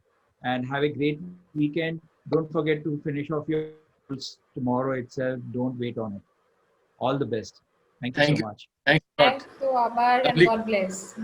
and have a great weekend. Don't forget to finish off your goals tomorrow itself. Don't wait on it. All the best. Thank you so much.
Thanks a lot.
Thank you, Amar, and
Lovely.
God bless.